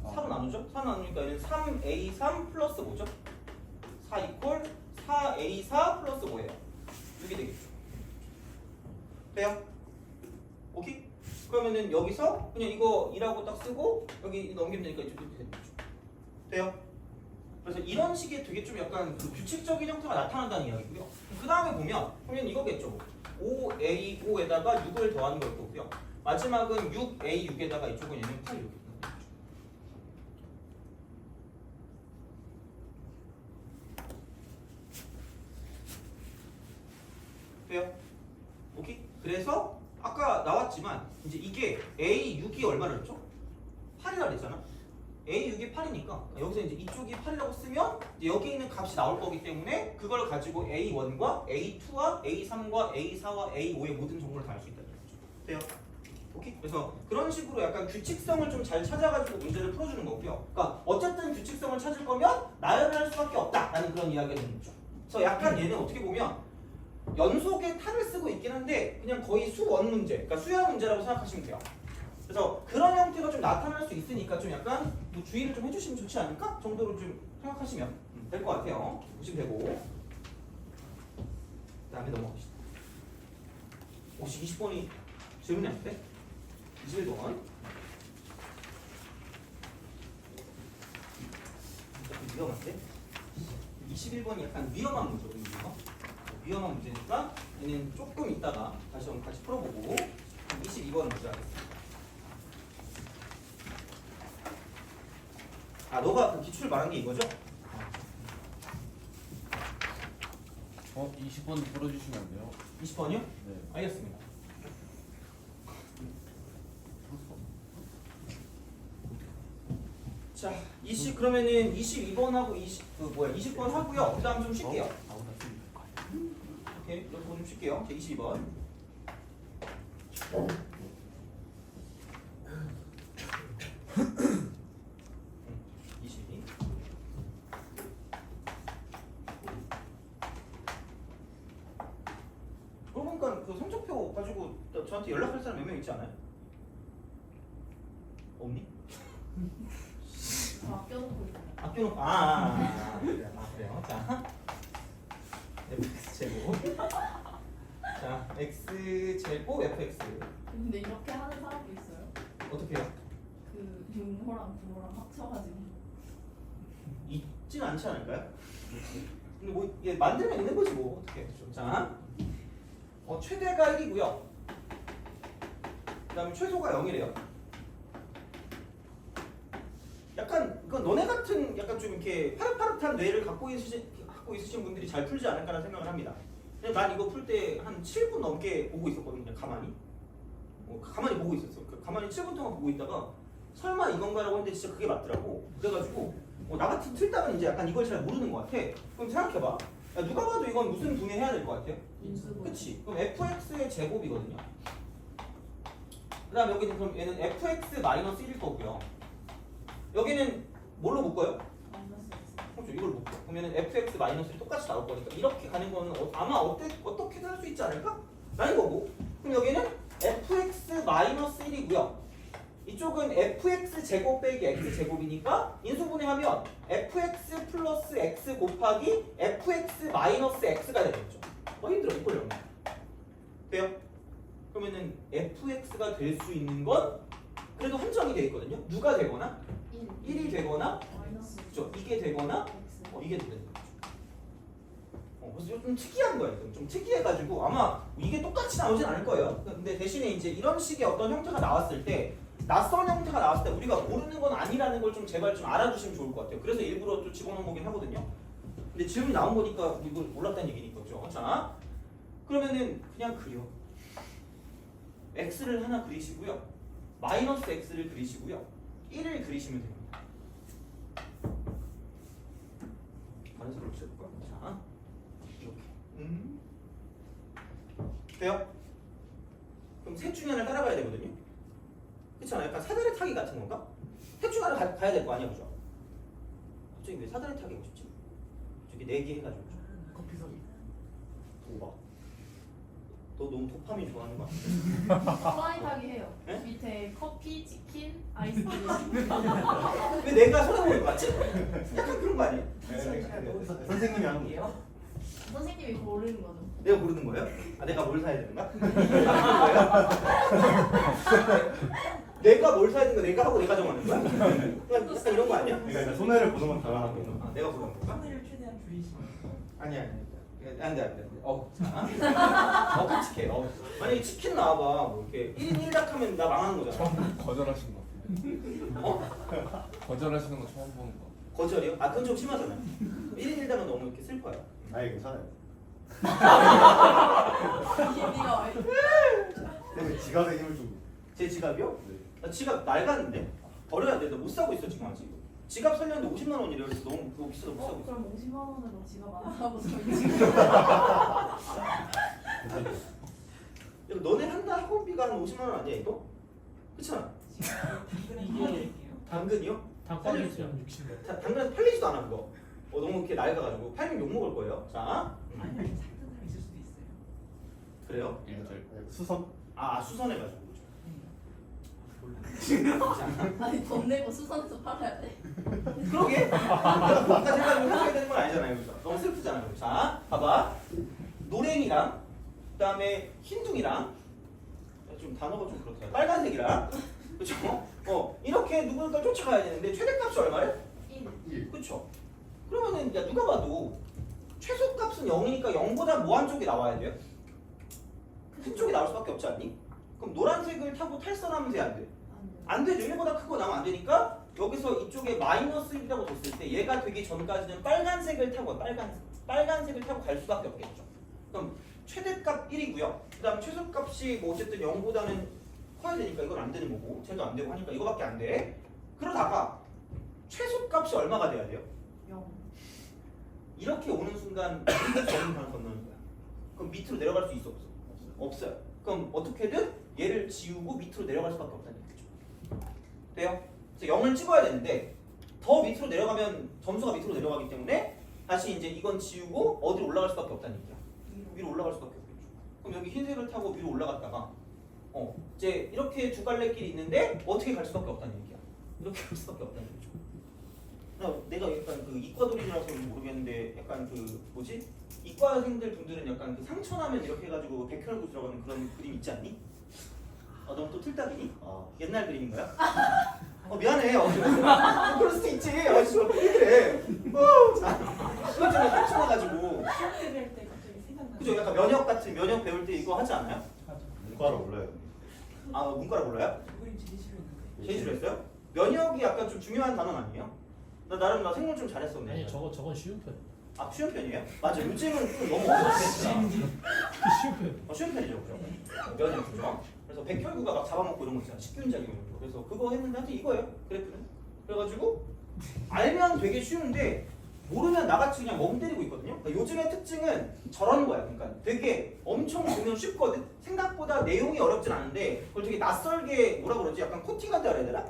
4로 나누죠? 4 나누니까 얘는 3a3 플러스 뭐죠? 4 이퀄 4a4 플러스 뭐예요? 6이 되겠죠. 돼요? 오케이? 그러면은 여기서 그냥 이거 2라고 딱 쓰고 여기 넘기면 되니까 이렇게 되는 거죠. 돼요? 그래서 이런 식의 되게 좀 약간 그 규칙적인 형태가 나타난다는 이야기고요. 그 다음에 보면 이거겠죠. 5a5에다가 6을 더하는 걸 거고요. 마지막은 6a6에다가 이쪽은 얘는 8 이렇게 되는 거죠. 돼요? 오케이? 그래서 아까 나왔지만 이제 이게 a6이 얼마를 줬죠? 8이라 그랬잖아. a6이 8이니까 여기서 이제 이쪽이 8이라고 쓰면 이제 여기 있는 값이 나올 거기 때문에 그걸 가지고 a1과 a2와 a3과 a4와 a5의 모든 정보를 다 알 수 있다는 거죠. 돼요? 오케이? 그래서 그런 식으로 약간 규칙성을 좀 잘 찾아가지고 문제를 풀어주는 거고요. 그러니까 어쨌든 규칙성을 찾을 거면 나열을 할 수밖에 없다라는 그런 이야기가 되는 거죠. 그래서 약간 얘는 어떻게 보면 연속의 탈을 쓰고 있긴 한데 그냥 거의 수원 문제, 그러니까 수열 문제라고 생각하시면 돼요. 그래서 그런 형태가 좀 나타날 수 있으니까 좀 약간 뭐 주의를 좀 해주시면 좋지 않을까 정도로 좀 생각하시면 될 것 같아요. 보시면 되고 그 다음에 넘어갑시다. 혹시 20번이 질문이 안 돼? 21번 조금 위험한데? 21번이 약간 위험한 문제거든요. 위험한 문제니까 얘는 조금 있다가 다시 한번 같이 풀어보고 22번 문제 하겠습니다. 아, 너가 그 기출 말한 게 이거죠? 20번 풀어주시면 안 돼요? 20번이요? 네. 알겠습니다. 자, 그러면은 22번하고 20번 하고요. 그 다음 좀 쉴게요. 오케이, 이거 좀 쉴게요. 22번. 그러고 보니까 그 성적표 가지고 저한테 연락할 사람 몇 명 있지 않아요? 없니? 저 아껴놓고 있어요. 아껴놓고 그래요. 자 fx 제곱 자 x 제곱 fx 근데 이렇게 하는 사람도 있어요. 어떻게 해요? 그 6호랑 9호랑 합쳐가지고. 있진 않지 않을까요? 근데 뭐 이게 만들면 있는 거지 뭐 어떻게 자 최대가 1이고요. 그 다음에 최소가 0이래요. 약간 이건 너네 같은 약간 좀 이렇게 파릇파릇한 뇌를 갖고 있으신 분들이 잘 풀지 않을까라는 생각을 합니다. 그냥 난 이거 풀 때 한 7분 넘게 보고 있었거든요. 그냥 가만히 가만히 보고 있었어. 가만히 7분 동안 보고 있다가 설마 이건가라고 했는데 진짜 그게 맞더라고. 그래가지고 나 같은 틀다면 이제 약간 이걸 잘 모르는 것 같아. 그럼 생각해봐. 야, 누가 봐도 이건 무슨 분해해야 될 것 같아요? 인수분. 그치? 그럼 fx의 제곱이거든요. 그 다음 여기는 그럼 얘는 fx-1일 거고요. 여기는 뭘로 묶어요? 마이너스 X. 그렇죠. 이걸 묶어. 그러면 fx-1이 똑같이 나올 거니까 이렇게 가는 거는 아마 어떻게든 할 수 있지 않을까? 라는 거고. 그럼 여기는 fx-1이고요. 이쪽은 fx 제곱 빼기 x 제곱이니까 인수분해하면 fx 플러스 x 곱하기 fx 마이너스 x가 되겠죠. 힘들어 이걸 영어. 돼요? 그러면은 fx가 될 수 있는 건 그래도 한정이 돼 있거든요. 누가 되거나 1. 1이 되거나 마이너스 그렇죠. 이게 되거나 X. 이게 되는 거죠. 그래서 좀 특이한 거예요. 좀 특이해가지고 아마 이게 똑같이 나오진 않을 거예요. 근데 대신에 이제 이런 식의 어떤 형태가 나왔을 때 낯선 형태가 나왔을 때 우리가 모르는 건 아니라는 걸 좀 제발 좀 알아주시면 좋을 것 같아요. 그래서 일부러 좀 집어넣은 거긴 하거든요. 근데 질문이 나온 거니까 이걸 몰랐다는 얘기니까 그죠? 자, 그러면은 그냥 그려. x를 하나 그리시고요. 마이너스 x를 그리시고요. 1을 그리시면 됩니다. 다른 색으로 써볼까? 자, 이렇게. 돼요? 그럼 셋 중에 하나를 따라가야 되거든요. 그렇잖아요. 약간 사다리 타기 같은 건가? 셋 중에 하나 가야 될 거 아니야, 그죠? 갑자기 왜 사다리 타기 하고 싶지? 저기 4개 해가지고. 커피 사기. 도박. 너 너무 도파민 좋아하는 거 아니야? 플라이 타기 해요. 네? 밑에 커피, 치킨, 아이스크림. 왜 내가 손해보는 거 같지? 약간 그런 거 아니에요? 선생님이 하는 거예요? 선생님이 고르는 거죠. 내가 고르는 거예요? 내가 뭘 사야 되는가? 거예요? 내가 뭘 사야 되는가? 내가 하고 내가 정하는 거야? 그냥 약간 이런 거 아니야? 그러니까 손해를 보는 건 당연한 거죠. 내가 고르는 건가? 하늘을 최대한 줄이시면. 아니야. 안돼. 자, 끔찍해. 만약에 치킨 나와봐. 뭐 이렇게 1인 1닭 하면 나 망하는 거잖아. 처음 거절하신 거 같은데. 거절하시는 거 처음 보는 거. 거절이요? 그건 좀 심하잖아요. 1인 1닭은 너무 이렇게 슬퍼요. 아니 괜찮아요. 네가 왜? 근데 지갑에 힘을 좀. 제 지갑이요? 네. 나 지갑 낡았는데? 버려야 돼. 나 못 사고 있어 지금 아직. 지갑 살렸는데 50만 원이래요. 그래서 너무 그거 비싸서 못 사고 있어. 그럼 50만 원으로 지갑 안 사고 저희 지금. 야, 너네 한 달 학원비가 한 50만 원 아니야 이거? 그렇잖아. 이게 당근이요? 단가를 주면 60만. 당근에서 팔리지도 않아 그거. 너무 이렇게 낡아가지고 팔면 욕 먹을 거예요. 자, 아니 삭제가 있을 수도 있어요. 그래요? 수선? 수선해가지고. 아니 돈 내고 수선해서 팔아야 돼. 그러게. 내가 돈까지 해가지고 사야 되는 건 아니잖아요. 그죠? 너무 슬프잖아요. 자, 봐봐. 노랭이랑 그다음에 흰둥이랑 좀 단어가 좀 그렇다. 빨간색이랑 그렇죠? 이렇게 누군가 쫓아가야 되는데 최대값이 얼마래? 1. 그렇죠? 그러면은 야 누가 봐도 최소값은 0이니까 0보다 뭐 한쪽이 나와야 돼요? 큰 쪽이 나올 수밖에 없지 않니? 그럼 노란색을 타고 탈선하면 돼 안 돼? 안 되죠. 1보다 크고 나면 안 되니까 여기서 이쪽에 마이너스 1이라고 줬을 때 얘가 되기 전까지는 빨간색을 타고 빨간색을 타고 갈 수밖에 없겠죠. 그럼 최대값 1이고요. 그 다음 최소값이 뭐 어쨌든 0보다는 커야 되니까 이건 안 되는 거고 쟤도 안 되고 하니까 이거밖에 안 돼. 그러다가 최소값이 얼마가 돼야 돼요? 0. 이렇게 오는 순간 우리가 적은 방 건너는 거야. 그럼 밑으로 내려갈 수 있어 없어? 없어요. 그럼 어떻게든 얘를 지우고 밑으로 내려갈 수밖에 없다는 얘기죠. 돼요? 그래서 0을 찍어야 되는데 더 밑으로 내려가면 점수가 밑으로 내려가기 때문에 다시 이제 이건 지우고 어디로 올라갈 수밖에 없다는 얘기야. 위로 올라갈 수밖에 없겠죠. 그럼 여기 흰색을 타고 위로 올라갔다가 이제 이렇게 두 갈래 길이 있는데 어떻게 갈 수밖에 없다는 얘기야. 이렇게 갈 수밖에 없다는 얘기죠. 내가 약간 그 이과돌이라서 모르겠는데 약간 그 뭐지? 이과생들 분들은 약간 그 상처나면 이렇게 해가지고 백혈구 들어가는 그런 그림 있지 않니? 너무 또 틀딱이니? 옛날 그림인가요? 미안해. 그럴 수도 있지. 왜 그래? 이거 좀 상처나가지고. 시험 때릴 때 갑자기 생각나. 그죠? 약간 면역 배울 때 이거 하지 않아요? 맞아. 문과로 올라요. 문과라 몰라요? 그 그림 제일 싫어했는데. 제일 싫어했어요? 면역이 약간 좀 중요한 단어는 아니에요? 나름 나 생물 좀 잘했었네. 아니 저건 쉬운 편. 쉬운 편이에요? 맞아. 요즘은 좀 너무 어렵겠다. 쉬운 편. 쉬운 편이죠, 그죠? 면역 그죠? 그래서 백혈구가 막 잡아먹고 이런 거 있잖아. 식균작용 이런 거. 그래서 그거 했는데 하여튼 이거예요. 그래프는. 그래가지고 알면 되게 쉬운데 모르면 나같이 그냥 멍 때리고 있거든요. 그러니까 요즘의 특징은 저런 거야. 그러니까 되게 엄청 보면 쉽거든. 생각보다 내용이 어렵진 않은데 그걸 되게 낯설게 뭐라 그러지? 약간 코팅한다 그래야 되나?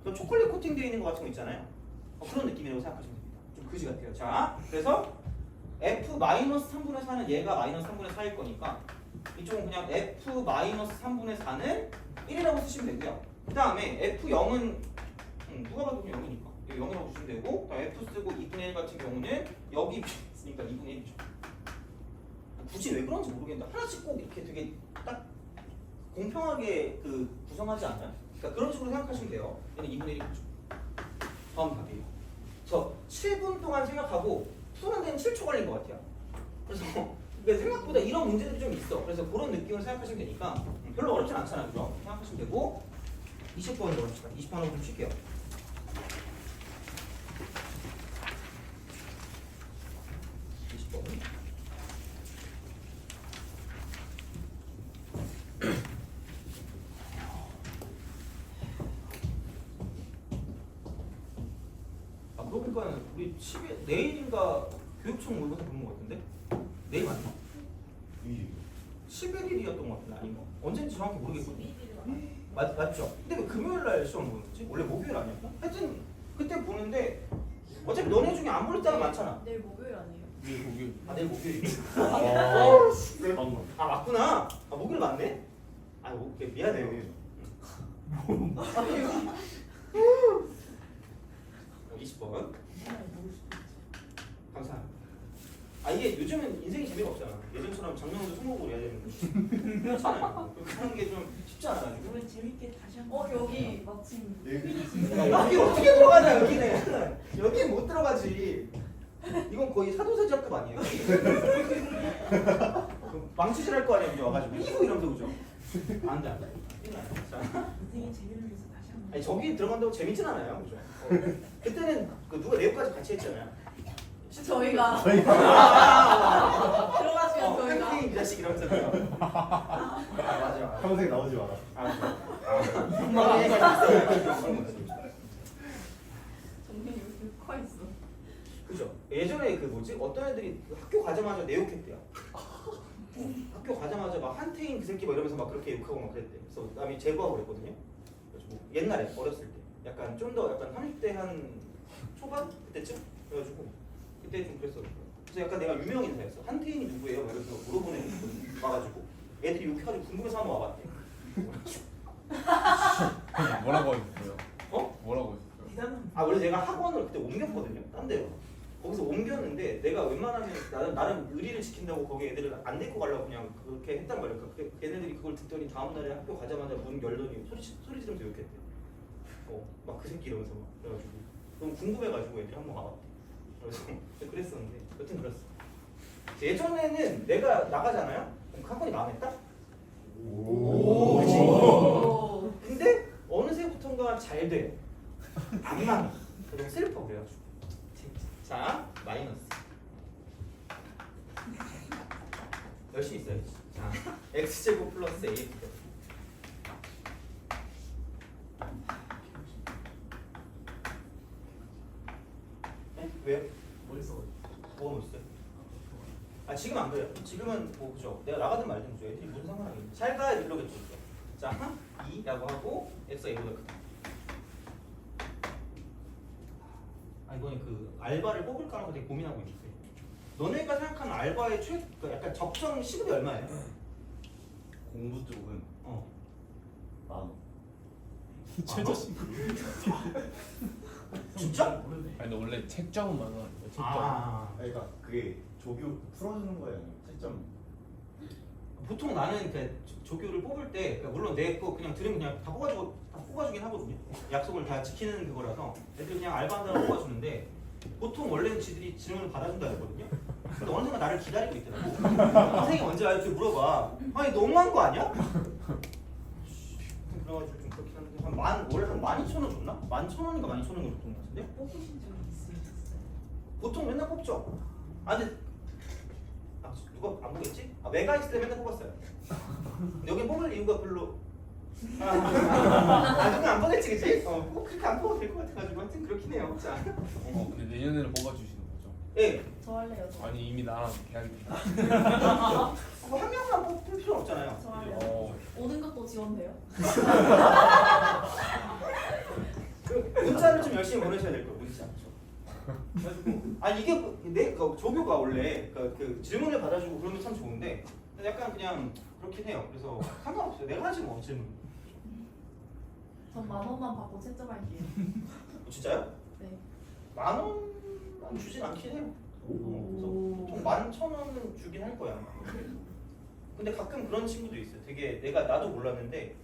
그 초콜릿 코팅되어 있는 거 같은 거 있잖아요. 그런 느낌이라고 생각하시면 됩니다. 좀 그지 같아요. 자, 그래서 F-3분의 4는 얘가 마이너스 3분의 4일 거니까 이쪽은 그냥 F-3분의 4는 1이라고 쓰시면 되고요. 그 다음에 F0은 누가 봐도 그냥 0이니까 0이라고 보시면 되고, 그다음에 F 쓰고 2분의 1 같은 경우는 여기 있으니까 2분의 1이죠. 굳이 왜 그런지 모르겠는데 하나씩 꼭 이렇게 되게 딱 공평하게 그 구성하지 않아요? 그러니까 그런 식으로 생각하시면 돼요. 얘는 2분의 1이죠. 다음 답이에요. 저 7분 동안 생각하고 푸는 데는 7초 걸린 것 같아요. 그래서 근데 생각보다 이런 문제들이 좀 있어. 그래서 그런 느낌을 생각하시면 되니까 별로 어렵진 않잖아요. 그죠? 생각하시면 되고 20번으로 합시다. 20번으로 좀 쉴게요. 20번. 그러고 보니까 우리 10일 내일인가 교육청 모의고사 보는 것 같은데? 내일 맞나? 11일이었던 것 같은데 아닌가? 언제인지 정확히 모르겠거든요. 맞죠? 근데 왜 금요일 날 시험 보는 거지? 원래 목요일 아니었나? 하여튼 그때 보는데 어차피 너네 중에 안 볼 때가 많잖아. 내일 목요일 아니에요? 이게 거기 내일 목요일이지. 방금. 맞구나. 목요일 맞네? 오케이. 미안해요. 20번. 감사합니다. 이게 요즘은 인생이 재미가 없잖아. 예전처럼 작년에도 승모으로 해야 되는 거지. 그렇잖아요. 그렇게 하는 게 좀 쉽지 않아가지고. 그러면 재밌게 다시 한번. 여기 마침 여기 어떻게 들어가냐 여기는. 여기는 못 들어가지. 이건 거의 사도세자급 아니에요? 망치질 할 거 아니에요? 여기 와가지고 이거 이러면서 그죠? 안 돼. 자. 인생의 재미를 위해서 다시 한번. 아니 저기 들어간다고 재밌진 않아요, 그죠? 그때는 그 누가 내역까지 같이 했잖아요. 저희가 들어가시면 저희가 팬티 이 자식 이러면서 맞아. 평생 나오지 마라. 정신이 이렇게 커 있어. 그죠? 예전에 그 뭐지? 어떤 애들이 그 학교 가자마자 내욕했대요. 학교 가자마자 막 한태인 그 새끼 막 이러면서 막 그렇게 욕하고 막 그랬대. 그래서 남이 제보하고 그랬거든요. 그래서 옛날에 어렸을 때 약간 좀 더 약간 30대 한 초반 그때쯤 그래가지고 그때 좀 그랬어. 그래서 약간 내가 유명 인사였어. 한태인이 누구예요? 막 이러면서 물어보는 애들 와가지고 애들이 욕해가지고 궁금해서 한번 와봤대. 뭐라고 하셨어요? 어? 뭐라고 했었어요? 대단한. 원래 내가 학원을 그때 옮겼거든요. 딴 데로. 거기서 옮겼는데 내가 웬만하면 나름 의리를 지킨다고 거기 애들을 안 데리고 가려고 그냥 그렇게 했단 말이야. 그러니까 걔네들이 그걸 듣더니 다음 날에 학교 가자마자 문 열더니 소리 지르면서 욕했대. 막 그 새끼 이러면서 막 그래가지고 너무 궁금해가지고 애들이 한번 와봤대. 그래서 그랬었는데 여튼 그랬어. 예전에는 내가 나가잖아요. 그럼 그 학원이 망했다? 오. 그치? 근데 어느새부턴가 잘 돼. 안 망해. 너무 슬퍼 그래가지고. 자, 마이너스. 열심히 써야지. 자, x제곱 플러스 a. 네? 왜요? 어디서? 뭐가 멋있어요? 지금 안 그래요. 지금은 뭐 그죠? 내가 나가든 말든 그죠? 애들이 무슨 상관하겠니? 잘 가야 이러겠죠. 자, 2라고 하고 x a보다 크다. 이번에 그 알바를 뽑을까 하고 되게 고민하고 있어요. 너네가 생각하는 알바의 그러니까 약간 적정 시급이 얼마예요? 공부 쪽은 어. 10,000원. 최저씩. 진짜? 아니 근데 원래 책점은 많아. 책점. 그러니까 그게 조교 풀어주는 거예요. 채점. 보통 나는 그 조교를 뽑을 때 그러니까 물론 내 거 그냥 들으면 그냥 다 뽑아주긴 하거든요. 약속을 다 지키는 그거라서 애들 그냥 알바한다고 뽑아주는데 보통 원래는 지들이 질문을 받아준다 그러거든요. 근데 어느 순간 나를 기다리고 있더라고. 선생님 언제 와요? 이렇게 물어봐. 아니 너무한 거 아니야? 그래가지고 좀 그렇긴 한데 원래 한 12,000원 줬나? 11,000원인가 12,000원 줬던 것 같은데? 뽑으신 적이 있으셨어요? 보통 맨날 뽑죠. 아 근데 누가 안 보겠지? 메가 있을 때 맨날 뽑았어요. 근데 여긴 뽑을 이유가 별로 누가 안 보겠지 그치? 꼭 그렇게 안 뽑아도 될 것 같아가지고 하여튼 그렇긴 해요. 자, 근데 내년에는 뽑아주시는 거죠? 예, 저 할래요. 저. 아니 이미 나랑 계약이 돼. 한 명만 뽑을 필요 없잖아요. 저 할래요. 어. 오는 것도 지원돼요? 문자를 좀 열심히 보내셔야 될 거예요. 문자. 그래가지고 아니 이게 조교가 원래 그 질문을 받아주고 그러면 참 좋은데 약간 그냥 그렇긴 해요. 그래서 상관없어요. 내가 하지 뭐 질문. 전 10,000원만 받고 채점할게요. 진짜요? 네. 10,000원만 주진 않긴 해요. 그래서 보통 11,000원은 주긴 할 거야. 근데 가끔 그런 친구도 있어요. 되게 나도 몰랐는데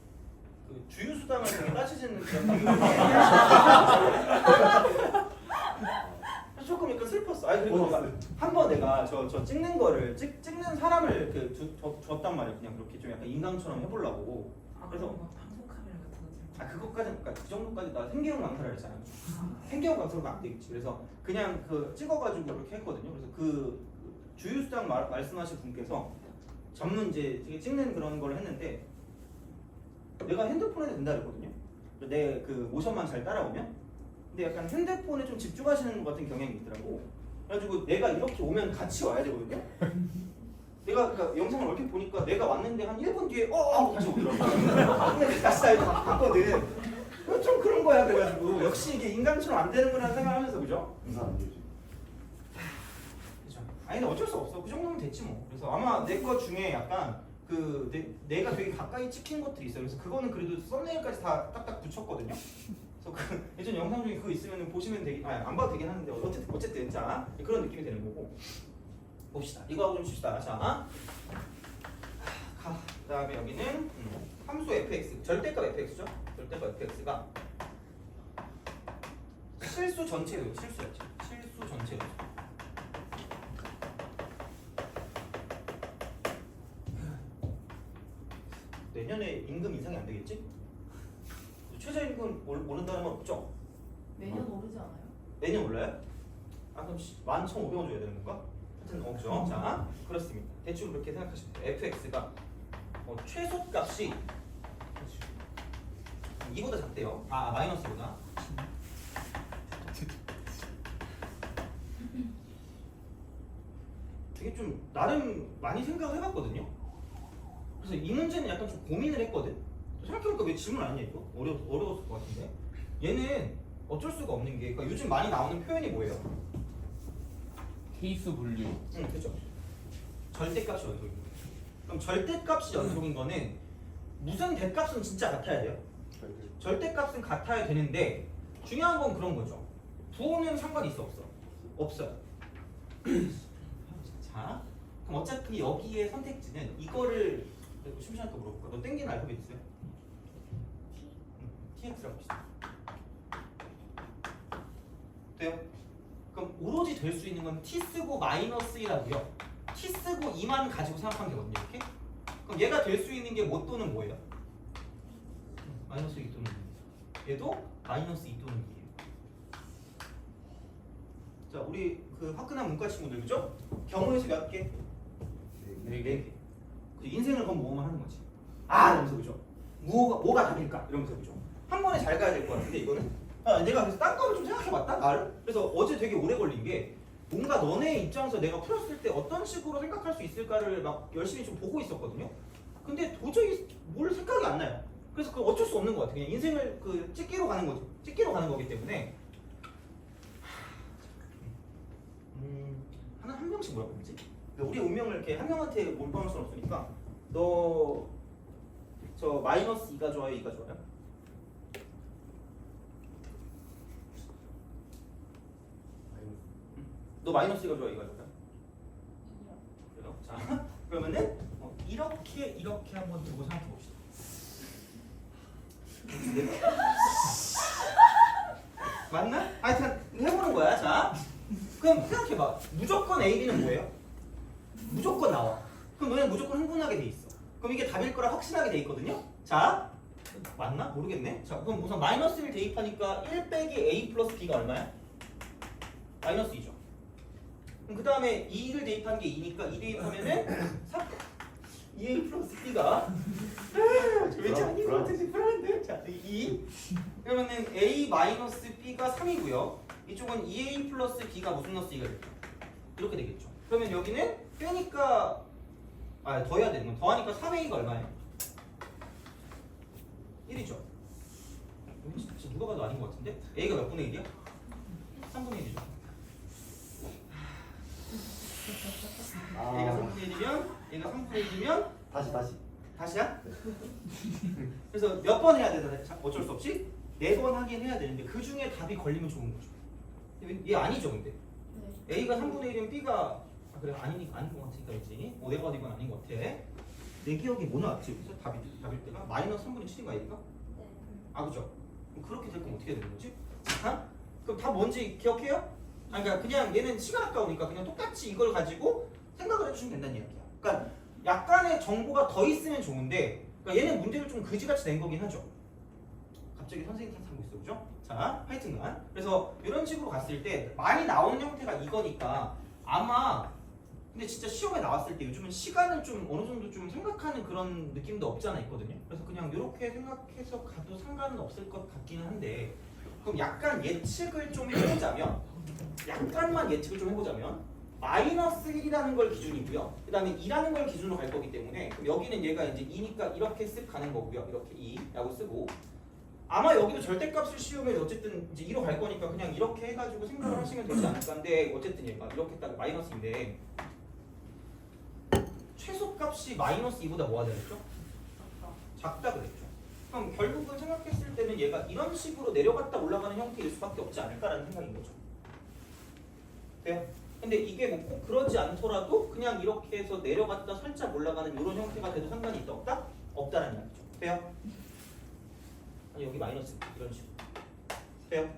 그 주유수당을 되게 따지는 그런 친구들. 조금 약간 슬펐어. 아니 그리고 한번 내가 저 찍는 거를 찍는 사람을 줬단 말이야. 그냥 그렇게 좀 약간 인강처럼 해보려고. 그래서 막 방송 카메라 같은 거 들고. 그것까지 그러니까 그 정도까지 나 생계형 강사를 했잖아. 생계형 강사로는 안 되겠지. 그래서 그냥 찍어가지고 그렇게 했거든요. 그래서 그 주유수당 말씀하신 분께서 전문 이제 되게 찍는 그런 걸 했는데 내가 핸드폰에 된다 그랬거든요. 내 그 모션만 잘 따라오면. 근데 약간 핸드폰에 좀 집중하시는 것 같은 경향이 있더라고. 그래가지고 내가 이렇게 오면 같이 와야 되거든요. 내가 그러니까 영상을 이렇게 보니까 내가 왔는데 한 1분 뒤에 하고 다시 오더라고. 근데 다시 다 이렇게 바꿨거든. 좀 그런 거야. 그래가지고 역시 이게 인간처럼 안 되는 거라는 생각하면서 그죠? 인사 안 되지. 그죠. 아니 근데 어쩔 수 없어. 그 정도면 됐지 뭐. 그래서 아마 내 거 중에 약간 내가 되게 가까이 찍힌 것들이 있어요. 그래서 그거는 그래도 썸네일까지 다 딱딱 붙였거든요. 그래서 예전 영상 중에 그거 있으면 보시면 안 봐도 되긴 하는데 어쨌든 자 그런 느낌이 되는 거고. 봅시다. 이거 하고 좀 칩시다. 자, 그다음에 여기는 함수 fx 절대값 fx죠. 절대값 fx가 실수 전체로 실수였지. 실수 전체로. 내년에 임금 인상이 안 되겠지? 최저임금 오른다는 건 없죠? 매년 오르지 않아요? 내년 올라요? 그럼 11,500원 줘야 되는 건가? 하여튼 그죠? 자, 그렇습니다. 대충 그렇게 생각하시면 돼요. fx가 최소값이 이보다 작대요. 마이너스보다. 되게 좀 나름 많이 생각을 해봤거든요. 그래서 이 문제는 약간 좀 고민을 했거든. 생각해보니까 왜 질문 안 했냐 이거? 어려웠을 것 같은데. 얘는 어쩔 수가 없는 게 그러니까 요즘 많이 나오는 표현이 뭐예요? 케이스 분류. 응, 그죠. 절대값이 연속인 거예요. 그럼 절대값이 연속인 거는 무슨 대값은 진짜 같아야 돼요. 절대값은 같아야 되는데 중요한 건 그런 거죠. 부호는 상관이 있어 없어? 없어요. 자, 그럼 어차피 여기에 선택지는 이거를 심심하니까 물어볼까? 너 땡기는 알파벳 있어요? TX라고 합시다. 돼요? 그럼 오로지 될 수 있는 건 T 쓰고 마이너스 1하고요. T 쓰고 2만 가지고 생각하면 되거든요. 이렇게? 그럼 얘가 될 수 있는 게 뭐 또는 뭐예요? 마이너스 2 또는 2. 얘도 마이너스 2 또는 2예요. 자, 우리 그 화끈한 문과 친구들 그죠? 경우의 수 몇 개? 4개. 그 인생을 그럼 뭐만 하는 거지. 이러면서 그죠? 뭐가 답일까? 이러면서 그죠? 한 번에 잘 가야 될 것 같은데 이거는 내가 그래서 딴 거를 좀 생각해봤다 나를. 그래서 어제 되게 오래 걸린 게 뭔가 너네 입장에서 내가 풀었을 때 어떤 식으로 생각할 수 있을까를 막 열심히 좀 보고 있었거든요. 근데 도저히 뭘 생각이 안 나요. 그래서 그 어쩔 수 없는 것 같아. 그냥 인생을 찍기로 가는 거지. 찍기로 가는 거기 때문에 한 명씩 뭐라고 그러지? 우리 운명을 이렇게 한 명한테 몰빵할 수는 없으니까 너 저 마이너스 2가 좋아요? 2가 좋아요? 너 마이너스 1가 좋아 이거 좋아? 그래요? 자 그러면은 이렇게 한번 두고 생각해 봅시다. 맞나? 하여튼 해보는 거야. 자 그럼 생각해봐. 무조건 A, B는 뭐예요? 무조건 나와. 그럼 너네 무조건 흥분하게 돼 있어. 그럼 이게 답일 거라 확신하게 돼 있거든요. 자 맞나? 모르겠네. 자 그럼 우선 마이너스 1 대입하니까 1 빼기 A 플러스 B가 얼마야? 마이너스 2죠. 그럼 그 다음에 2를 대입하는 게 2니까 2 대입하면은 3 2A 플러스 B가 왠지 아닌 것 같은데 불안한데? 자 2 그러면은 A 마이너스 B가 3이고요. 이쪽은 2A 플러스 B가 무슨 넣었어? 2가 됐죠. 이렇게 되겠죠. 그러면 여기는 빼니까 더해야 되는 건 더하니까 3A가 얼마예요? 1이죠. 진짜 누가 봐도 아닌 것 같은데? A가 몇 분의 1이야? 3분의 1이죠. A가 3분의 1이면 A가 3분의 1이면 다시. 다시야? 그래서 몇 번 해야 되잖아요. 어쩔 수 없이 4번 하긴 해야 되는데 그 중에 답이 걸리면 좋은 거죠. 얘 아니죠, 근데. 네. A가 3분의 1이면 B가 그래 아니니까 아닌 것 같으니까 있지. 내가 어디 이건 아닌 것 같아. 내 기억이 뭐 나왔지? 그래서 답일 때가 마이너스 3분의 7인가 A가? 네. 아 그죠? 그럼 그렇게 될 거면 어떻게 되는 거지? 자, 그럼 답 뭔지 기억해요? 그러니까 그냥 얘는 시간 아까우니까 그냥 똑같이 이걸 가지고 생각을 해주시면 된다는 이야기야. 그러니까 약간의 정보가 더 있으면 좋은데 그러니까 얘는 문제를 좀 그지같이 낸 거긴 하죠. 갑자기 선생님 탓하고 있어, 그죠? 자, 하여튼간 그래서 이런 식으로 갔을 때 많이 나오는 형태가 이거니까 아마 근데 진짜 시험에 나왔을 때 요즘은 시간을 좀 어느 정도 좀 생각하는 그런 느낌도 없지 않아 있거든요. 그래서 그냥 이렇게 생각해서 가도 상관은 없을 것 같기는 한데 그럼 약간 예측을 좀 해보자면 약간만 예측을 좀 해보자면 마이너스 1이라는 걸 기준이고요. 그 다음에 2라는 걸 기준으로 갈 거기 때문에 그럼 여기는 얘가 이제 2니까 이렇게 쓱 가는 거고요. 이렇게 2라고 쓰고 아마 여기도 절대값을 씌우면 어쨌든 이제 2로 갈 거니까 그냥 이렇게 해가지고 생각을 하시면 되지 않을까 근데 어쨌든 얘가 이렇게 딱 마이너스인데 최소값이 마이너스 2보다 뭐가 되겠죠? 작다 그랬죠. 그럼 결국은 생각했을 때는 얘가 이런 식으로 내려갔다 올라가는 형태일 수밖에 없지 않을까라는 생각인 거죠. 돼요? 근데 이게 뭐 꼭 그러지 않더라도 그냥 이렇게 해서 내려갔다 살짝 올라가는 이런 형태가 돼도 상관이 있다 없다? 없다라는 이야기죠. 돼요? 아니 여기 마이너스 이런 식으로. 돼요?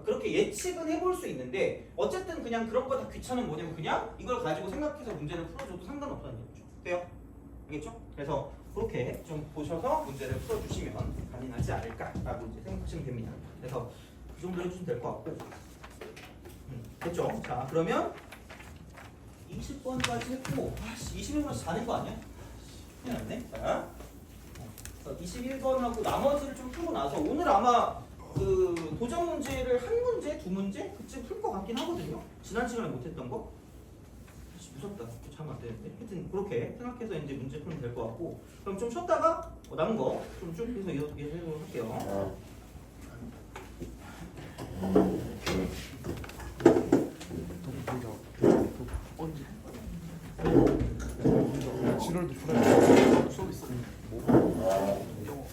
그렇게 예측은 해볼 수 있는데 어쨌든 그냥 그런 거 다 귀찮은 뭐냐면 그냥 이걸 가지고 생각해서 문제를 풀어줘도 상관없다는 얘기죠. 돼요? 알겠죠? 그래서 그렇게 좀 보셔서 문제를 풀어주시면 가능하지 않을까라고 이제 생각하시면 됩니다. 그래서 그 정도 해주시면 될 것 같고 됐죠? 자 그러면 20번까지 했고 21번에서 자는 거 아니야? 큰일 났네. 자 21번하고 나머지를 좀 풀고 나서 오늘 아마 그 도전 문제를 한 문제, 두 문제 그쯤 풀 것 같긴 하거든요. 지난 시간에 못했던 거. 무섭다. 참 안 되는데. 하여튼 그렇게 생각해서 이제 문제 풀면 될 것 같고. 그럼 좀 쉬었다가 남은 거 좀 쭉 해서 이어서 할게요. 언제? 7월도 풀어야 수업 있어. 영어.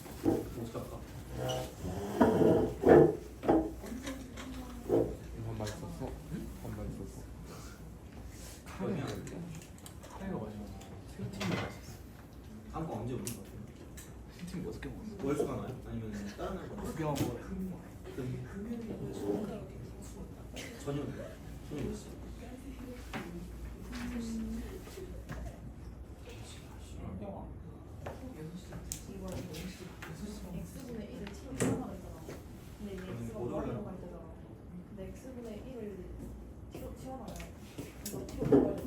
반말 썼어? 반말 썼어? 그러면 카이가 마지막 새우튀김 맛있었어. 다음 거 언제 오는 거 같아요? 새우튀김 6개 먹었어. 월수가 나요? 아니면 다른 날 거? 2개만 먹어야 저녁 몇 시? X분의 1을 치워 치워가야 되잖아. 근데 이게 X가 못 뭐하는 올라가. 거 되잖아. 근데 X분의 1을 치워놔요. 이거 치워 먹어야 돼.